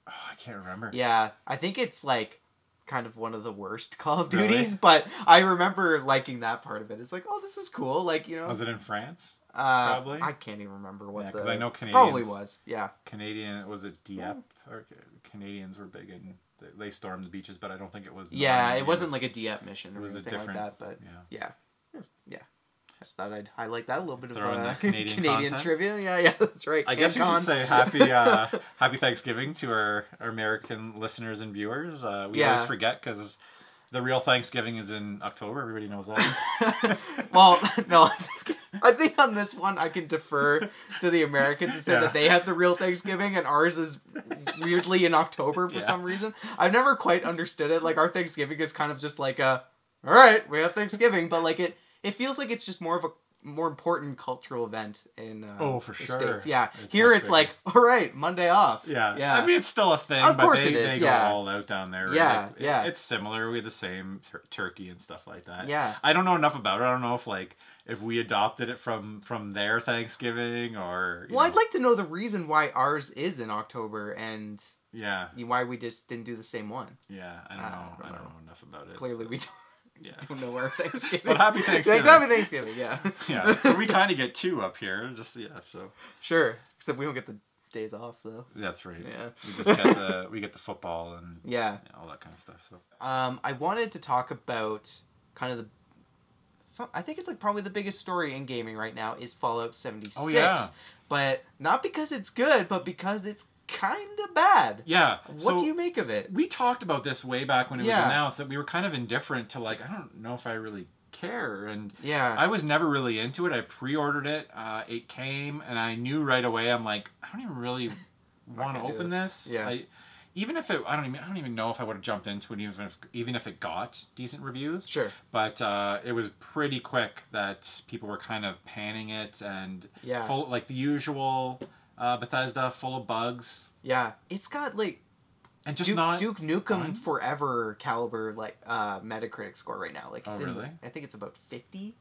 S1: I can't remember.
S2: Yeah, I think it's like kind of one of the worst Call of Duties, but I remember liking that part of it. It's like, oh, this is cool. Like, you know.
S1: Was it in France? Probably.
S2: I can't even remember what
S1: because I know Canadians.
S2: Probably was. Yeah.
S1: Canadian, was it Dieppe? Or Canadians were big in. They stormed the beaches, but I don't think it was.
S2: Yeah, it wasn't like a Dieppe mission or anything like that. But yeah. I just thought I'd highlight that, a little bit of Canadian trivia. Yeah, that's right.
S1: I guess we should say happy Thanksgiving to our American listeners and viewers. We always forget because the real Thanksgiving is in October. Everybody knows that.
S2: Well, no, I think on this one I can defer to the Americans and say that they have the real Thanksgiving and ours is weirdly in October for some reason. I've never quite understood it. Like, our Thanksgiving is kind of just like all right, we have Thanksgiving, but like it feels like it's just more of a more important cultural event in
S1: for
S2: the
S1: sure.
S2: States. Yeah, here it's like, all right, Monday off.
S1: Yeah. I mean, it's still a thing,
S2: of course
S1: but
S2: it is.
S1: They go all out down there.
S2: Yeah,
S1: right? It's similar. We have the same turkey and stuff like that.
S2: Yeah.
S1: I don't know enough about it. I don't know if we adopted it from their Thanksgiving or.
S2: Well, I'd like to know the reason why ours is in October and.
S1: Yeah.
S2: Why we just didn't do the same one.
S1: Yeah, I don't know enough about it.
S2: Clearly, we don't. Yeah. Don't know where Thanksgiving.
S1: But happy Thanksgiving.
S2: Happy Thanksgiving, yeah.
S1: Yeah, so we kind of get 2 up here. So.
S2: Sure, except we don't get the days off, though.
S1: That's right.
S2: Yeah.
S1: We just get the football and all that kind of stuff. So.
S2: I wanted to talk about kind of I think it's like probably the biggest story in gaming right now is Fallout 76.
S1: Oh, yeah.
S2: But not because it's good, but because it's kind of bad.
S1: Yeah.
S2: What do you make of it?
S1: We talked about this way back when it was announced, that we were kind of indifferent to, like, I don't know if I really care. And I was never really into it. I pre-ordered it. It came, and I knew right away, I'm like, I don't even really want to open this.
S2: Yeah.
S1: I don't even know if I would have jumped into it, even if it got decent reviews.
S2: Sure.
S1: But it was pretty quick that people were kind of panning it and full, like the usual Bethesda, full of bugs.
S2: Yeah, it's got like
S1: and just
S2: Duke Nukem Forever caliber like Metacritic score right now. Like, it's
S1: really?
S2: I think it's about 50.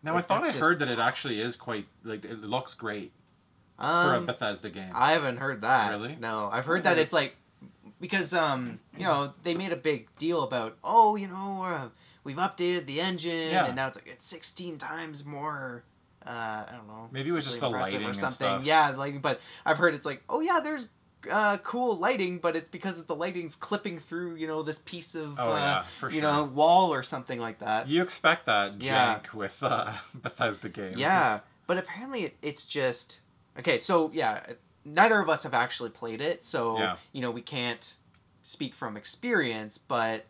S1: Now like, I heard that it actually is quite like it looks great for a Bethesda game.
S2: I haven't heard that.
S1: Really?
S2: No, I've heard that it's like because you know, they made a big deal about we've updated the engine and now it's 16 times more. I don't know.
S1: Maybe it was just the lighting
S2: or something.
S1: And stuff.
S2: Yeah, like, but I've heard it's like, there's cool lighting, but it's because the lighting's clipping through, this piece of, wall or something like that.
S1: You expect that jank with Bethesda games.
S2: Yeah, but apparently it's just okay. So neither of us have actually played it, so we can't speak from experience. But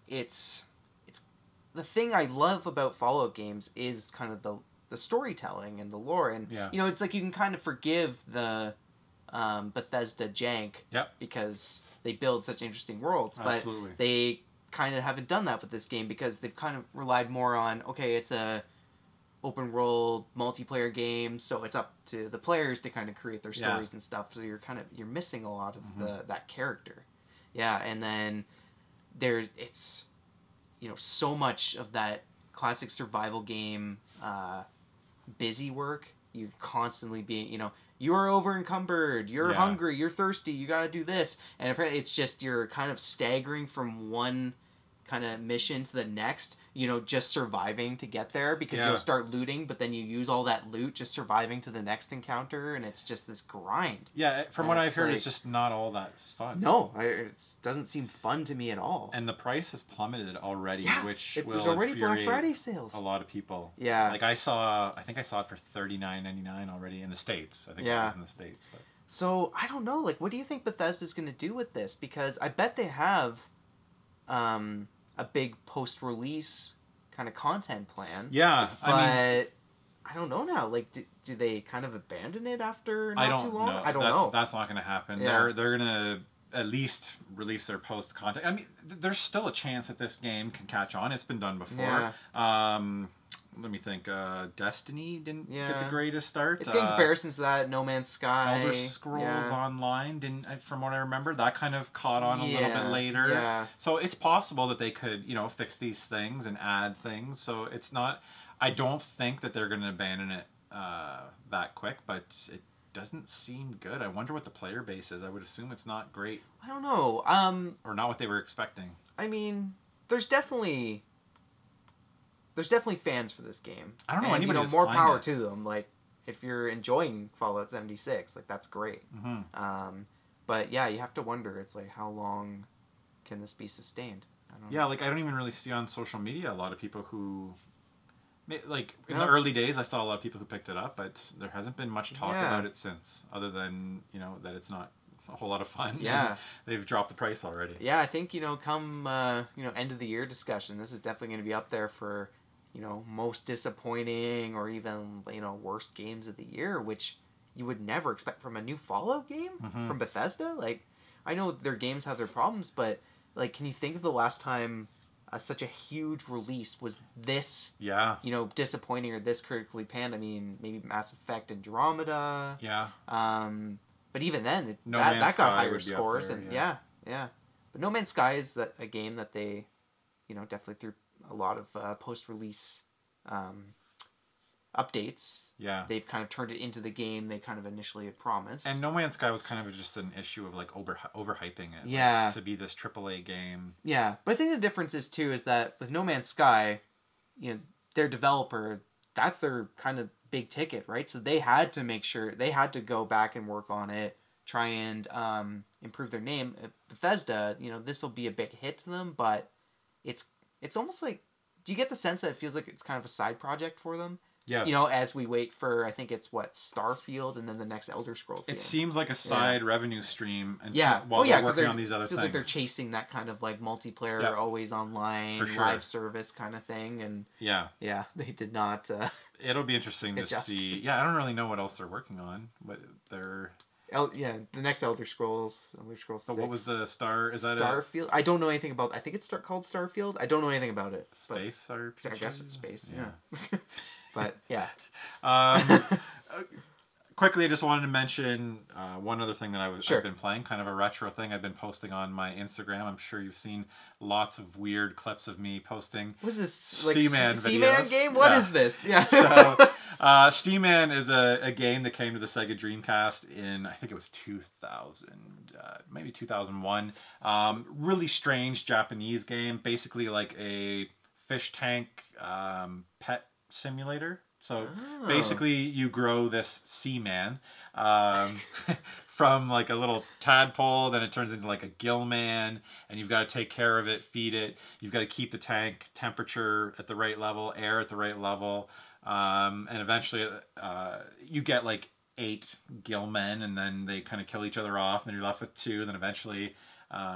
S2: it's the thing I love about Fallout games is kind of the storytelling and the lore, and it's like you can kind of forgive the Bethesda jank because they build such interesting worlds, but they kind of haven't done that with this game because they've kind of relied more on it's a open world multiplayer game, so it's up to the players to kind of create their stories and stuff, so you're missing a lot of that character. And then it's so much of that classic survival game busy work. You constantly being, you're over encumbered, you're hungry, you're thirsty, you gotta do this, and apparently it's just you're kind of staggering from one kind of mission to the next, you know, just surviving to get there, because
S1: Yeah.
S2: you'll start looting, but then you use all that loot just surviving to the next encounter, and it's just this grind.
S1: Yeah, from what I've
S2: it's
S1: heard,
S2: like-
S1: it's just not all that fun.
S2: No, it doesn't seem fun to me at all.
S1: And the price has plummeted already,
S2: Yeah,
S1: which
S2: there's
S1: will
S2: already Black
S1: infuriate
S2: Friday sales.
S1: a lot of people.
S2: Yeah.
S1: Like I think I saw it for $39.99 already in the States. I think it
S2: Yeah.
S1: was in the States. But
S2: So, I don't know, like, what do you think Bethesda's going to do with this? Because I bet they have a big post-release kind of content plan.
S1: yeah,
S2: But I don't know now. Like, do they kind of abandon it after not too long? I don't know.
S1: That's not going to happen.
S2: Yeah.
S1: They're going to at least release their post content. I mean, there's still a chance that this game can catch on. It's been done before.
S2: Yeah.
S1: Let me think. Destiny didn't get
S2: Yeah.
S1: the greatest start.
S2: It's getting comparisons to that. No Man's Sky.
S1: Elder Scrolls
S2: Yeah.
S1: Online didn't, from what I remember, that kind of caught on a little bit
S2: Yeah,
S1: later.
S2: yeah.
S1: So it's possible that they could, you know, fix these things and add things. So it's not. I don't think that they're going to abandon it that quick, but it doesn't seem good. I wonder what the player base is. I would assume it's not great,
S2: I don't know.
S1: or not what they were expecting.
S2: I mean, there's definitely fans for this game.
S1: I don't know
S2: and,
S1: anybody
S2: you know,
S1: that's
S2: more
S1: playing
S2: power
S1: it.
S2: to them. Like, if you're enjoying Fallout 76, like, that's great.
S1: Mm-hmm.
S2: But yeah, you have to wonder. It's like, how long can this be sustained? I don't know.
S1: Yeah, like I don't even really see on social media a lot of people who, like in the
S2: No.
S1: early days, I saw a lot of people who picked it up, but there hasn't been much talk
S2: Yeah.
S1: about it since, other than, you know, that it's not a whole lot of fun.
S2: Yeah.
S1: and they've dropped the price already.
S2: Yeah, I think, you know, come you know, end of the year discussion, this is definitely going to be up there for, you know, most disappointing or even, you know, worst games of the year, which you would never expect from a new Fallout game from Bethesda. Like, I know their games have their problems, but like, can you think of the last time such a huge release was this,
S1: Yeah.
S2: you know, disappointing or this critically panned? I mean, maybe Mass Effect Andromeda.
S1: Yeah.
S2: But even then,
S1: No
S2: that
S1: Man's
S2: got
S1: Sky
S2: higher
S1: would be up
S2: scores,
S1: there,
S2: and
S1: yeah.
S2: yeah. But No Man's Sky is a game that they, you know, definitely through a lot of post-release updates,
S1: Yeah.
S2: they've kind of turned it into the game they kind of initially had promised.
S1: And No Man's Sky was kind of just an issue of like overhyping it.
S2: Yeah.
S1: Like, to be this AAA game.
S2: Yeah, but I think the difference is too is that with No Man's Sky, you know, their developer, that's their kind of big ticket, right? So they had to make sure they had to go back and work on it, try and improve their name. Bethesda, you know, this will be a big hit to them, but it's almost like, do you get the sense that it feels like it's kind of a side project for them?
S1: Yes.
S2: You know, as we wait for, I think it's what, Starfield and then the next Elder Scrolls game.
S1: It seems like a side revenue stream until,
S2: Yeah.
S1: while
S2: yeah,
S1: they're
S2: 'cause
S1: working on these other
S2: feels
S1: things.
S2: like they're chasing that kind of like multiplayer,
S1: Yeah.
S2: always online,
S1: For sure.
S2: live service kind of thing. And
S1: Yeah.
S2: yeah, they did not.
S1: It'll be interesting to
S2: Adjust.
S1: see. Yeah, I don't really know what else they're working on, but they're...
S2: Yeah, the next Elder Scrolls 6.
S1: What was the star? Is that
S2: Starfield? I don't know anything about. I think it's called Starfield. I don't know anything about it.
S1: a space or?
S2: I guess it's space. Yeah. But yeah.
S1: Quickly, I just wanted to mention one other thing that
S2: Sure.
S1: I've been playing, kind of a retro thing. I've been posting on my Instagram. I'm sure you've seen lots of weird clips of me posting.
S2: What is this? Like
S1: Seaman
S2: Seaman
S1: videos?
S2: game? What
S1: Yeah.
S2: is this? Yeah.
S1: So, Steam-Man is a game that came to the Sega Dreamcast in, I think it was 2000, maybe 2001. Really strange Japanese game, basically like a fish tank pet simulator. So basically you grow this Seaman from like a little tadpole, then it turns into like a gillman, and you've got to take care of it, feed it. You've got to keep the tank temperature at the right level, air at the right level. And eventually you get like 8 gillmen, and then they kind of kill each other off, and then you're left with 2, and then eventually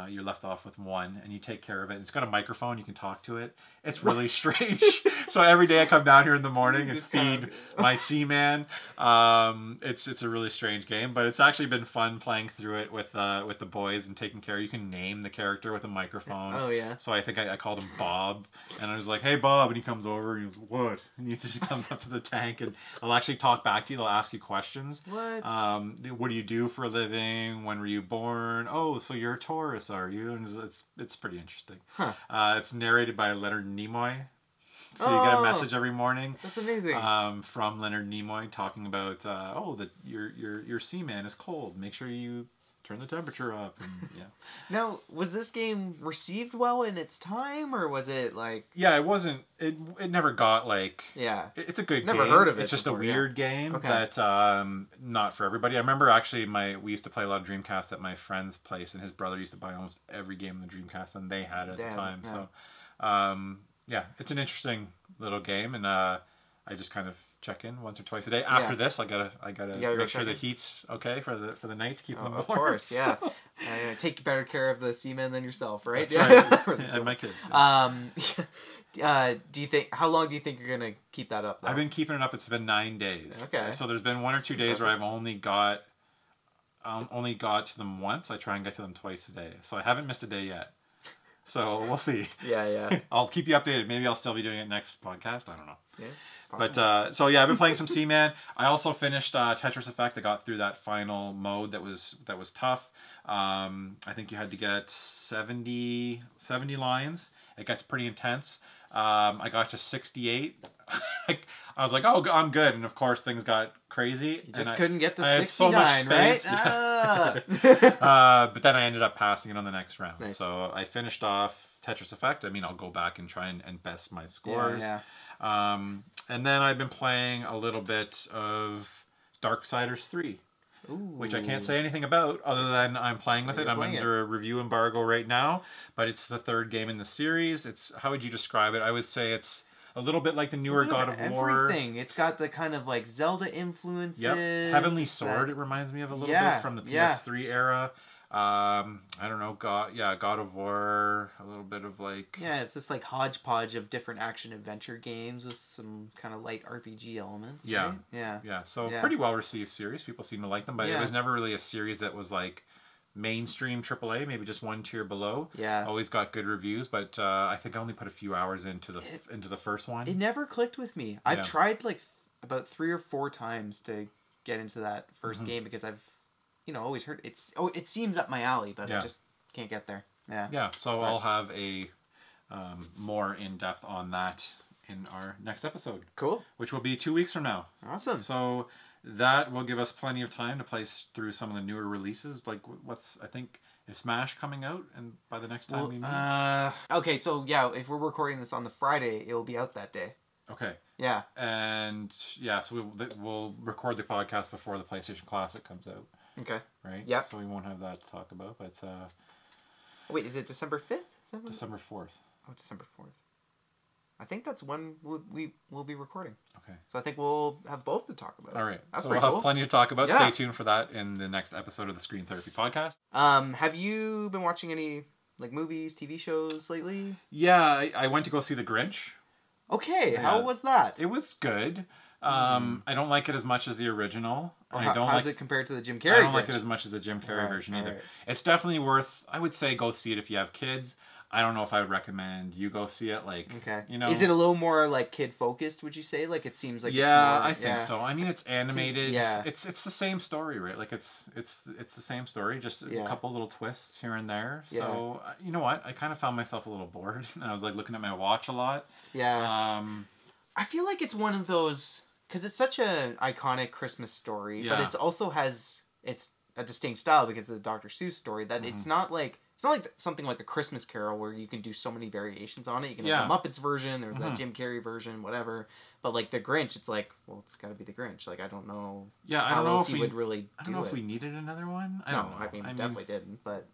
S1: you're left off with 1, and you take care of it. It's got a microphone, you can talk to it. It's really strange. So every day I come down here in the morning and feed my Seaman. It's a really strange game, but it's actually been fun playing through it with the boys and taking care. You can name the character with a microphone.
S2: Oh yeah.
S1: So I think I called him Bob, and I was like, "Hey Bob," and he comes over and he goes, "What?" And he just comes up to the tank, and I'll actually talk back to you. They'll ask you questions.
S2: What?
S1: What do you do for a living? When were you born? Oh, so you're a Taurus, are you? And it's pretty interesting.
S2: Huh.
S1: It's narrated by Leonard Nimoy. So you get a message every morning.
S2: That's amazing.
S1: From Leonard Nimoy talking about that your Seaman is cold. Make sure you turn the temperature up. And, yeah.
S2: Now, was this game received well in its time, or was it like?
S1: Yeah, it wasn't. It never got like.
S2: Yeah.
S1: It's a good
S2: Never
S1: game.
S2: heard of it
S1: It's just
S2: before,
S1: a weird game
S2: Okay.
S1: that not for everybody. I remember actually we used to play a lot of Dreamcast at my friend's place, and his brother used to buy almost every game on the Dreamcast, and they had it at the time.
S2: Yeah.
S1: So, yeah, it's an interesting little game, and I just kind of check in once or twice a day. After this, I gotta make sure the heat's okay for the night to keep them warm.
S2: Of course, yeah. Take better care of the seamen than yourself, right?
S1: That's right. And my kids.
S2: Do you think? How long do you think you're gonna keep that up? Though?
S1: I've been keeping it up. It's been 9 days.
S2: Okay.
S1: So there's been 1 or 2 days where I've only got to them once. I try and get to them twice a day. So I haven't missed a day yet. So we'll see.
S2: Yeah.
S1: I'll keep you updated. Maybe I'll still be doing it next podcast. I don't know.
S2: Yeah.
S1: But so yeah, I've been playing some Seaman. I also finished Tetris Effect. I got through that final mode that was tough. I think you had to get 70 lines. It gets pretty intense. I got to 68. I was like, oh, I'm good. And of course, things got crazy.
S2: You just couldn't get the 69,
S1: so much
S2: right?
S1: space. Yeah. But then I ended up passing it on the next round.
S2: Nice.
S1: So I finished off Tetris Effect. I mean, I'll go back and try and best my scores.
S2: Yeah.
S1: And then I've been playing a little bit of Darksiders 3.
S2: Ooh.
S1: Which I can't say anything about other than I'm playing with it. I'm under a review embargo right now, but it's the 3rd game in the series. How would you describe it? I would say it's a little bit like the newer God of War.
S2: Everything. It's got the kind of like Zelda influences.
S1: Yep. Heavenly Sword, it reminds me of a little bit from the PS3 era. I don't know, God of War, a little bit of like...
S2: Yeah, it's this like hodgepodge of different action-adventure games with some kind of light RPG elements,
S1: Yeah.
S2: Right?
S1: Yeah, so pretty well-received series. People seem to like them, but it was never really a series that was like mainstream AAA, maybe just one tier below.
S2: Yeah.
S1: Always got good reviews, but I think I only put a few hours into the first one.
S2: It never clicked with me. I've tried like about 3 or 4 times to get into that first game because I've always heard it seems up my alley, but I just can't get there. Yeah.
S1: So I'll have a more in-depth on that in our next episode.
S2: Cool.
S1: Which will be 2 weeks from now.
S2: Awesome.
S1: So that will give us plenty of time to play through some of the newer releases. Like I think is Smash coming out, and by the next time we meet.
S2: Okay, so yeah, if we're recording this on the Friday, it will be out that day.
S1: Okay.
S2: Yeah.
S1: And yeah, so we'll record the podcast before the PlayStation Classic comes out.
S2: Okay.
S1: Right?
S2: Yeah.
S1: So we won't have that to talk about, but...
S2: Wait, is it December 5th?
S1: December 4th.
S2: Oh, December 4th. I think that's when we will be recording.
S1: Okay.
S2: So I think we'll have both to talk about.
S1: All right.
S2: That's
S1: so
S2: pretty
S1: we'll
S2: cool.
S1: have plenty to talk about.
S2: Yeah.
S1: Stay tuned for that in the next episode of the Screen Therapy Podcast.
S2: Have you been watching any like movies, TV shows lately?
S1: Yeah, I went to go see The Grinch.
S2: Okay, how was that?
S1: It was good. I don't like it as much as the original.
S2: How's it compared to the Jim Carrey
S1: I don't
S2: Grinch?
S1: like it as much as the Jim Carrey version either.
S2: Right.
S1: It's definitely worth... I would say go see it if you have kids. I don't know if I would recommend you go see it. Like,
S2: okay.
S1: Is
S2: it a little more like kid focused? Would you say? Like it seems like
S1: it's more, I think so. I mean, it's animated.
S2: Yeah.
S1: It's the same story, right? Like it's the same story, just a couple little twists here and there. So you know what? I kind of found myself a little bored, and I was like looking at my watch a lot.
S2: Yeah. I feel like it's one of those because it's such an iconic Christmas story, but it also has it's a distinct style because of the Dr. Seuss story that it's not like something like a Christmas Carol where you can do so many variations on it. You can have the Muppets version, there's that Jim Carrey version, whatever. But like the Grinch, it's like, well, it's got to be the Grinch. Like I don't know.
S1: Yeah, I
S2: how
S1: don't know
S2: else
S1: if
S2: he would really do it.
S1: I don't know if we needed another one. I don't know.
S2: I mean, definitely didn't. But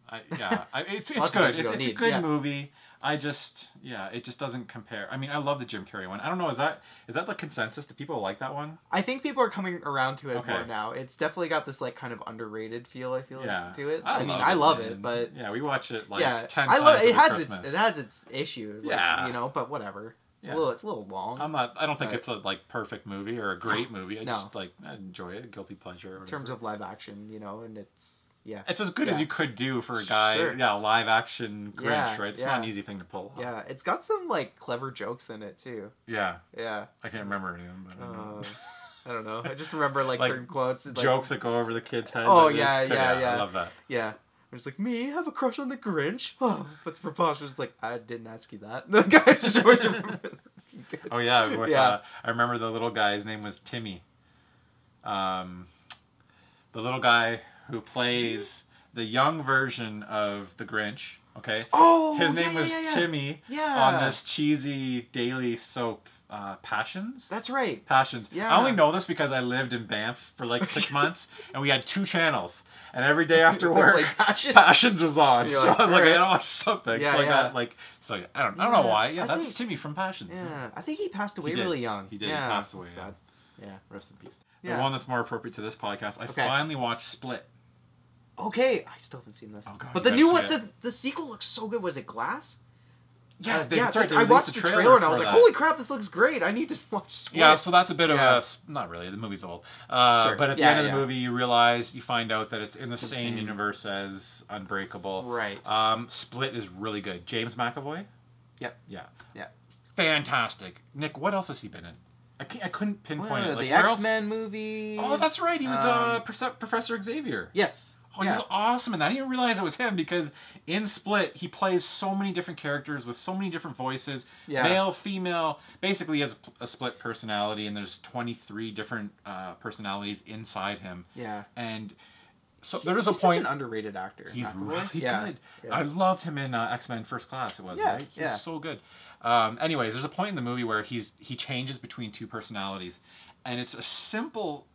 S1: it's good. It's a good movie. I just it just doesn't compare. I mean, I love the Jim Carrey one. I don't know. Is that the consensus? Do people like that one?
S2: I think people are coming around to it more now. It's definitely got this like kind of underrated feel. I feel like to it. I love it, but
S1: we watch it like 10 times.
S2: I love it.
S1: It
S2: has its issues. Like, but whatever. It's a little long.
S1: I don't think it's a like perfect movie or a great movie. I just I enjoy it, guilty pleasure.
S2: In terms of live action, and
S1: it's as good as you could do for a guy. Sure. Yeah, live action Grinch, right? It's not an easy thing to pull off.
S2: Yeah, it's got some like clever jokes in it too.
S1: Yeah.
S2: Yeah.
S1: I can't remember any of them, but
S2: I don't know. I just remember like certain quotes,
S1: jokes that go over the kids' heads.
S2: Oh yeah.
S1: I love that.
S2: Yeah. It's like, me have a crush on the Grinch? Oh, what's preposterous? It's like, I didn't ask you that. The guy just always remember.
S1: Oh yeah, I remember the little guy's name was Timmy. The little guy who plays the young version of the Grinch. Okay.
S2: Oh,
S1: his name was Timmy.
S2: Yeah.
S1: On this cheesy daily soap, Passions.
S2: That's right.
S1: Passions.
S2: Yeah.
S1: I only know this because I lived in Banff for like 6 months, and we had 2 channels, and every day after work, Passions was on.
S2: You're
S1: so
S2: like,
S1: I was like, I
S2: right.
S1: gotta watch something.
S2: Yeah,
S1: so I
S2: yeah.
S1: got like, so I don't know why. Yeah,
S2: I
S1: that's
S2: think-
S1: Timmy from Passions.
S2: Yeah, I think he passed away
S1: He did.
S2: really young.
S1: He did.
S2: Yeah,
S1: He passed away.
S2: that's
S1: Yeah.
S2: sad. Yeah.
S1: Rest in peace.
S2: Yeah.
S1: The one that's more appropriate to this podcast. I
S2: Okay.
S1: finally watched Split.
S2: Okay, I still haven't seen this.
S1: Oh, God,
S2: but
S1: you
S2: the new
S1: gotta
S2: one,
S1: see
S2: the sequel looks so good. Was it Glass?
S1: Yeah,
S2: That's right.
S1: they
S2: I
S1: released
S2: watched
S1: a
S2: the trailer and I was
S1: for
S2: like,
S1: that.
S2: "Holy crap, this looks great! I need to watch Split."
S1: Yeah, so that's a bit
S2: Yeah.
S1: of a... Not really, the movie's old.
S2: Sure.
S1: But at the
S2: Yeah,
S1: end of the
S2: yeah.
S1: movie, you find out that it's in the same universe as Unbreakable.
S2: Right.
S1: Split is really good. James McAvoy?
S2: Yep.
S1: Yeah.
S2: Yeah.
S1: Fantastic. Nick, what else has he been in? I couldn't pinpoint it. Like,
S2: the
S1: where else?
S2: X-Men movies.
S1: Oh, that's right. He was Professor Xavier.
S2: Yes.
S1: Oh, he was awesome in that. I didn't even realize it was him because in Split, he plays so many different characters with so many different voices.
S2: Yeah.
S1: Male, female. Basically, he has a split personality, and there's 23 different personalities inside him.
S2: Yeah.
S1: And so there was a
S2: He's
S1: point...
S2: such an underrated actor.
S1: He's
S2: McAvoy.
S1: really
S2: Yeah.
S1: good.
S2: Yeah.
S1: I loved him in X-Men First Class, it was, right? He was so good. Anyways, there's a point in the movie where he changes between 2 personalities, and it's a simple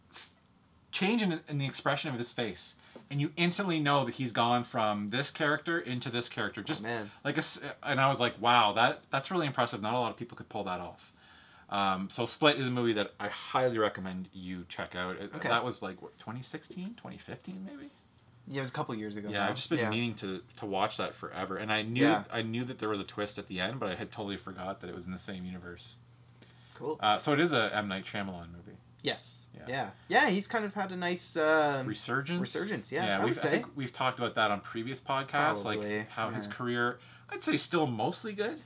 S1: change in the expression of his face, and you instantly know that he's gone from this character into this character. Just like and I was like, wow, that's really impressive. Not a lot of people could pull that off. So Split is a movie that I highly recommend you check out. That was like what, 2016, 2015 maybe.
S2: Yeah, it was a couple years ago.
S1: Yeah,
S2: now.
S1: I've just been meaning to watch that forever, and I knew that there was a twist at the end, but I had totally forgot that it was in the same universe.
S2: Cool.
S1: So it is a M. Night Shyamalan movie.
S2: Yes. Yeah. He's kind of had a nice
S1: resurgence.
S2: Yeah.
S1: I think we've talked about that on previous podcasts,
S2: Probably,
S1: like how his career, I'd say, still mostly good.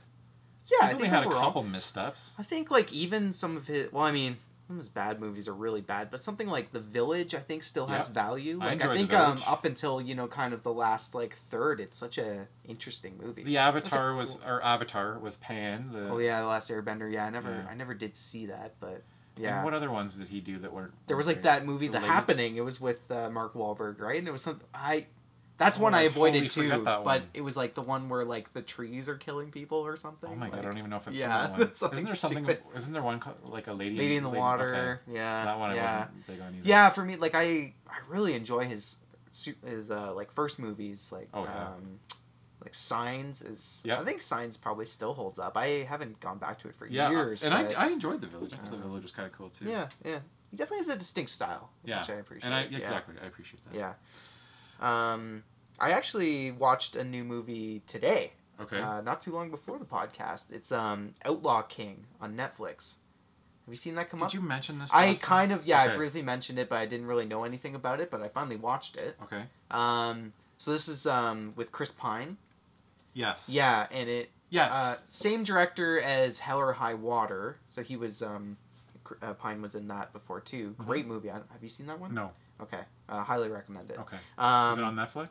S2: Yeah,
S1: He's only had a couple missteps.
S2: I think like even some of his, well, I mean, some of his bad movies are really bad, but something like The Village, I think, still has value. Like I think up until up the last like third, it's such a interesting movie.
S1: The Avatar was Pan.
S2: The Last Airbender. Yeah, I never did see that, but yeah.
S1: And what other ones did he do that weren't?
S2: There was like that movie, The Happening. It was with Mark Wahlberg, right? And it was something That's one I avoided too, but it was like the one where like the trees are killing people or something.
S1: Oh my god, I don't even know if it's
S2: isn't
S1: there something? Isn't there one called, like a lady
S2: in the water?
S1: Okay.
S2: Yeah,
S1: that one I wasn't big on either.
S2: Yeah, for me, like I really enjoy his like first movies, like like Signs is. Yeah. I think Signs probably still holds up. I haven't gone back to it for years.
S1: And I enjoyed The Village. I thought The Village was kind of cool too.
S2: Yeah. He definitely has a distinct style, which I appreciate.
S1: And exactly, I appreciate that.
S2: Yeah. I actually watched a new movie today.
S1: Okay.
S2: Not too long before the podcast. It's Outlaw King on Netflix. Have you seen that come up?
S1: Did you mention this?
S2: I kind of, I briefly mentioned it, but I didn't really know anything about it, but I finally watched it.
S1: Okay.
S2: So this is with Chris Pine.
S1: Yes.
S2: Yeah, and it...
S1: Yes.
S2: Same director as Hell or High Water. So he was... Pine was in that before, too. Great movie. Have you seen that one?
S1: No.
S2: Okay. Highly recommend it.
S1: Okay. Is it on Netflix?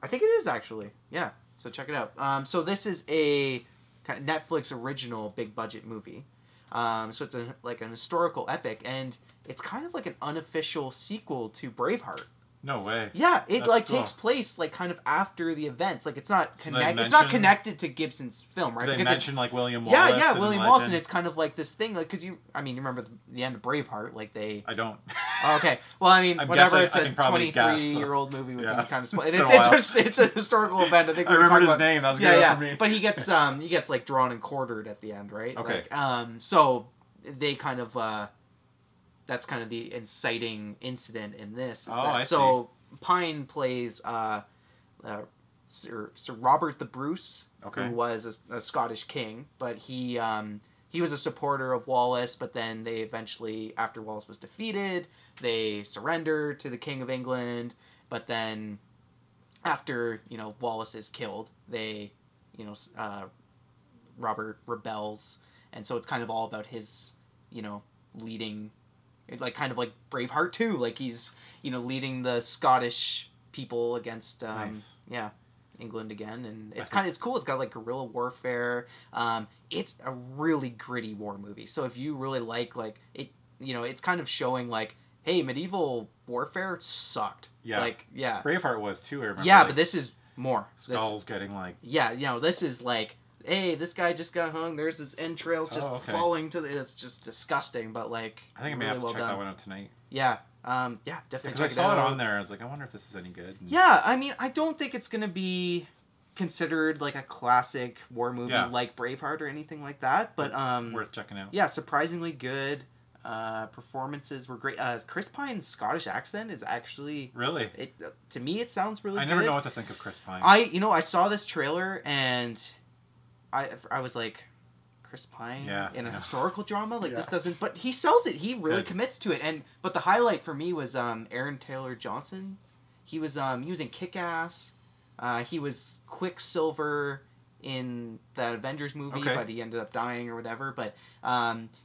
S2: I think it is, actually. Yeah. So check it out. So this is a kind of Netflix original big budget movie. So it's like an historical epic, and it's kind of like an unofficial sequel to Braveheart.
S1: No way.
S2: Yeah, it takes place like kind of after the events. Like it's not It's not connected to Gibson's film, right?
S1: They mention like William Wallace.
S2: Yeah, William Wallace, and it's kind of like this thing, like because you remember the end of Braveheart, like they.
S1: I don't.
S2: Oh, okay, well, I mean, whatever. It's a 23-year-old movie with kind of split. It's a historical event. I think
S1: I remembered his name. That was good for me.
S2: But he gets like drawn and quartered at the end, right?
S1: Okay.
S2: Like, so they kind of. That's kind of the inciting incident in this.
S1: I see.
S2: So Pine plays Sir Robert the Bruce, who was a Scottish king, but he was a supporter of Wallace. But then they eventually, after Wallace was defeated, they surrendered to the King of England. But then, after Wallace is killed, they Robert rebels, and so it's kind of all about his leading. It's like kind of like Braveheart too. Like he's leading the Scottish people against England again, and it's cool. It's got like guerrilla warfare. It's a really gritty war movie. So if you really like it, it's kind of showing like, hey, medieval warfare sucked.
S1: Yeah.
S2: Like, yeah.
S1: Braveheart was too, I remember.
S2: Yeah,
S1: like,
S2: but this is more.
S1: Skull's getting like...
S2: Yeah, you know, this is like, hey, this guy just got hung. There's his entrails just falling to the... It's just disgusting, but like...
S1: I think I may have to check that one out tonight.
S2: Yeah. Yeah, definitely.
S1: Because I saw it on there. I was like, I wonder if this is any good. And...
S2: Yeah, I mean, I don't think it's going to be considered like a classic war movie like Braveheart or anything like that, but
S1: worth checking out.
S2: Yeah, surprisingly good. Performances were great. Chris Pine's Scottish accent is actually
S1: really.
S2: To me, it sounds really.
S1: I never know what to think of Chris Pine.
S2: I saw this trailer and I was like, Chris Pine in a historical drama like this doesn't. But he sells it. He really commits to it. But the highlight for me was Aaron Taylor Johnson. He was in Kick-Ass. He was Quicksilver in the Avengers movie, but he ended up dying or whatever. But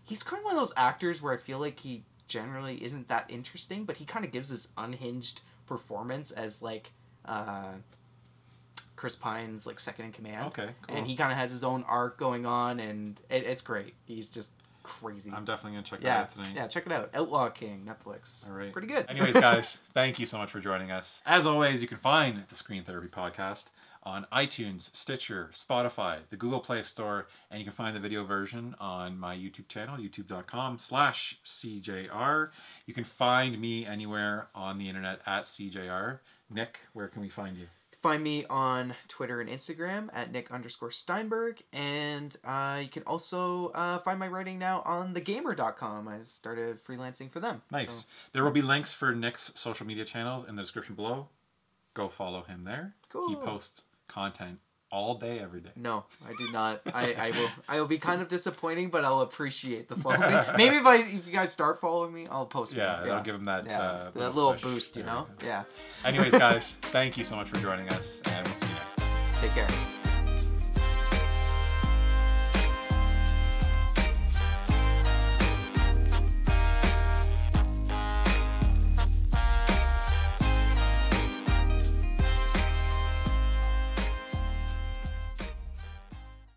S2: he's kind of one of those actors where I feel like he generally isn't that interesting, but he kind of gives this unhinged performance as like Chris Pine's like second in command.
S1: Okay, cool.
S2: And he kind of has his own arc going on, and it's great. He's just crazy.
S1: I'm definitely gonna check that out tonight.
S2: Yeah, check it out. Outlaw King, Netflix.
S1: All right,
S2: pretty good.
S1: Anyways, guys, thank you so much for joining us. As always, you can find the Screen Therapy Podcast on iTunes, Stitcher, Spotify, the Google Play Store, and you can find the video version on my YouTube channel, youtube.com/SeeJayAre. You can find me anywhere on the internet at SeeJayAre. Nick, where can we find you?
S2: Find me on Twitter and Instagram at Nick_Steinberg, and you can also find my writing now on thegamer.com. I started freelancing for them.
S1: Nice.
S2: So.
S1: There will be links for Nick's social media channels in the description below. Go follow him there.
S2: Cool.
S1: He posts content all day, every day.
S2: No, I do not. I will be kind of disappointing, but I'll appreciate the following. Maybe if you guys start following me, I'll post.
S1: Yeah, it'll give him that
S2: that little boost, you know. Yeah.
S1: Anyways, guys, thank you so much for joining us, and we'll see you next time.
S2: Take care.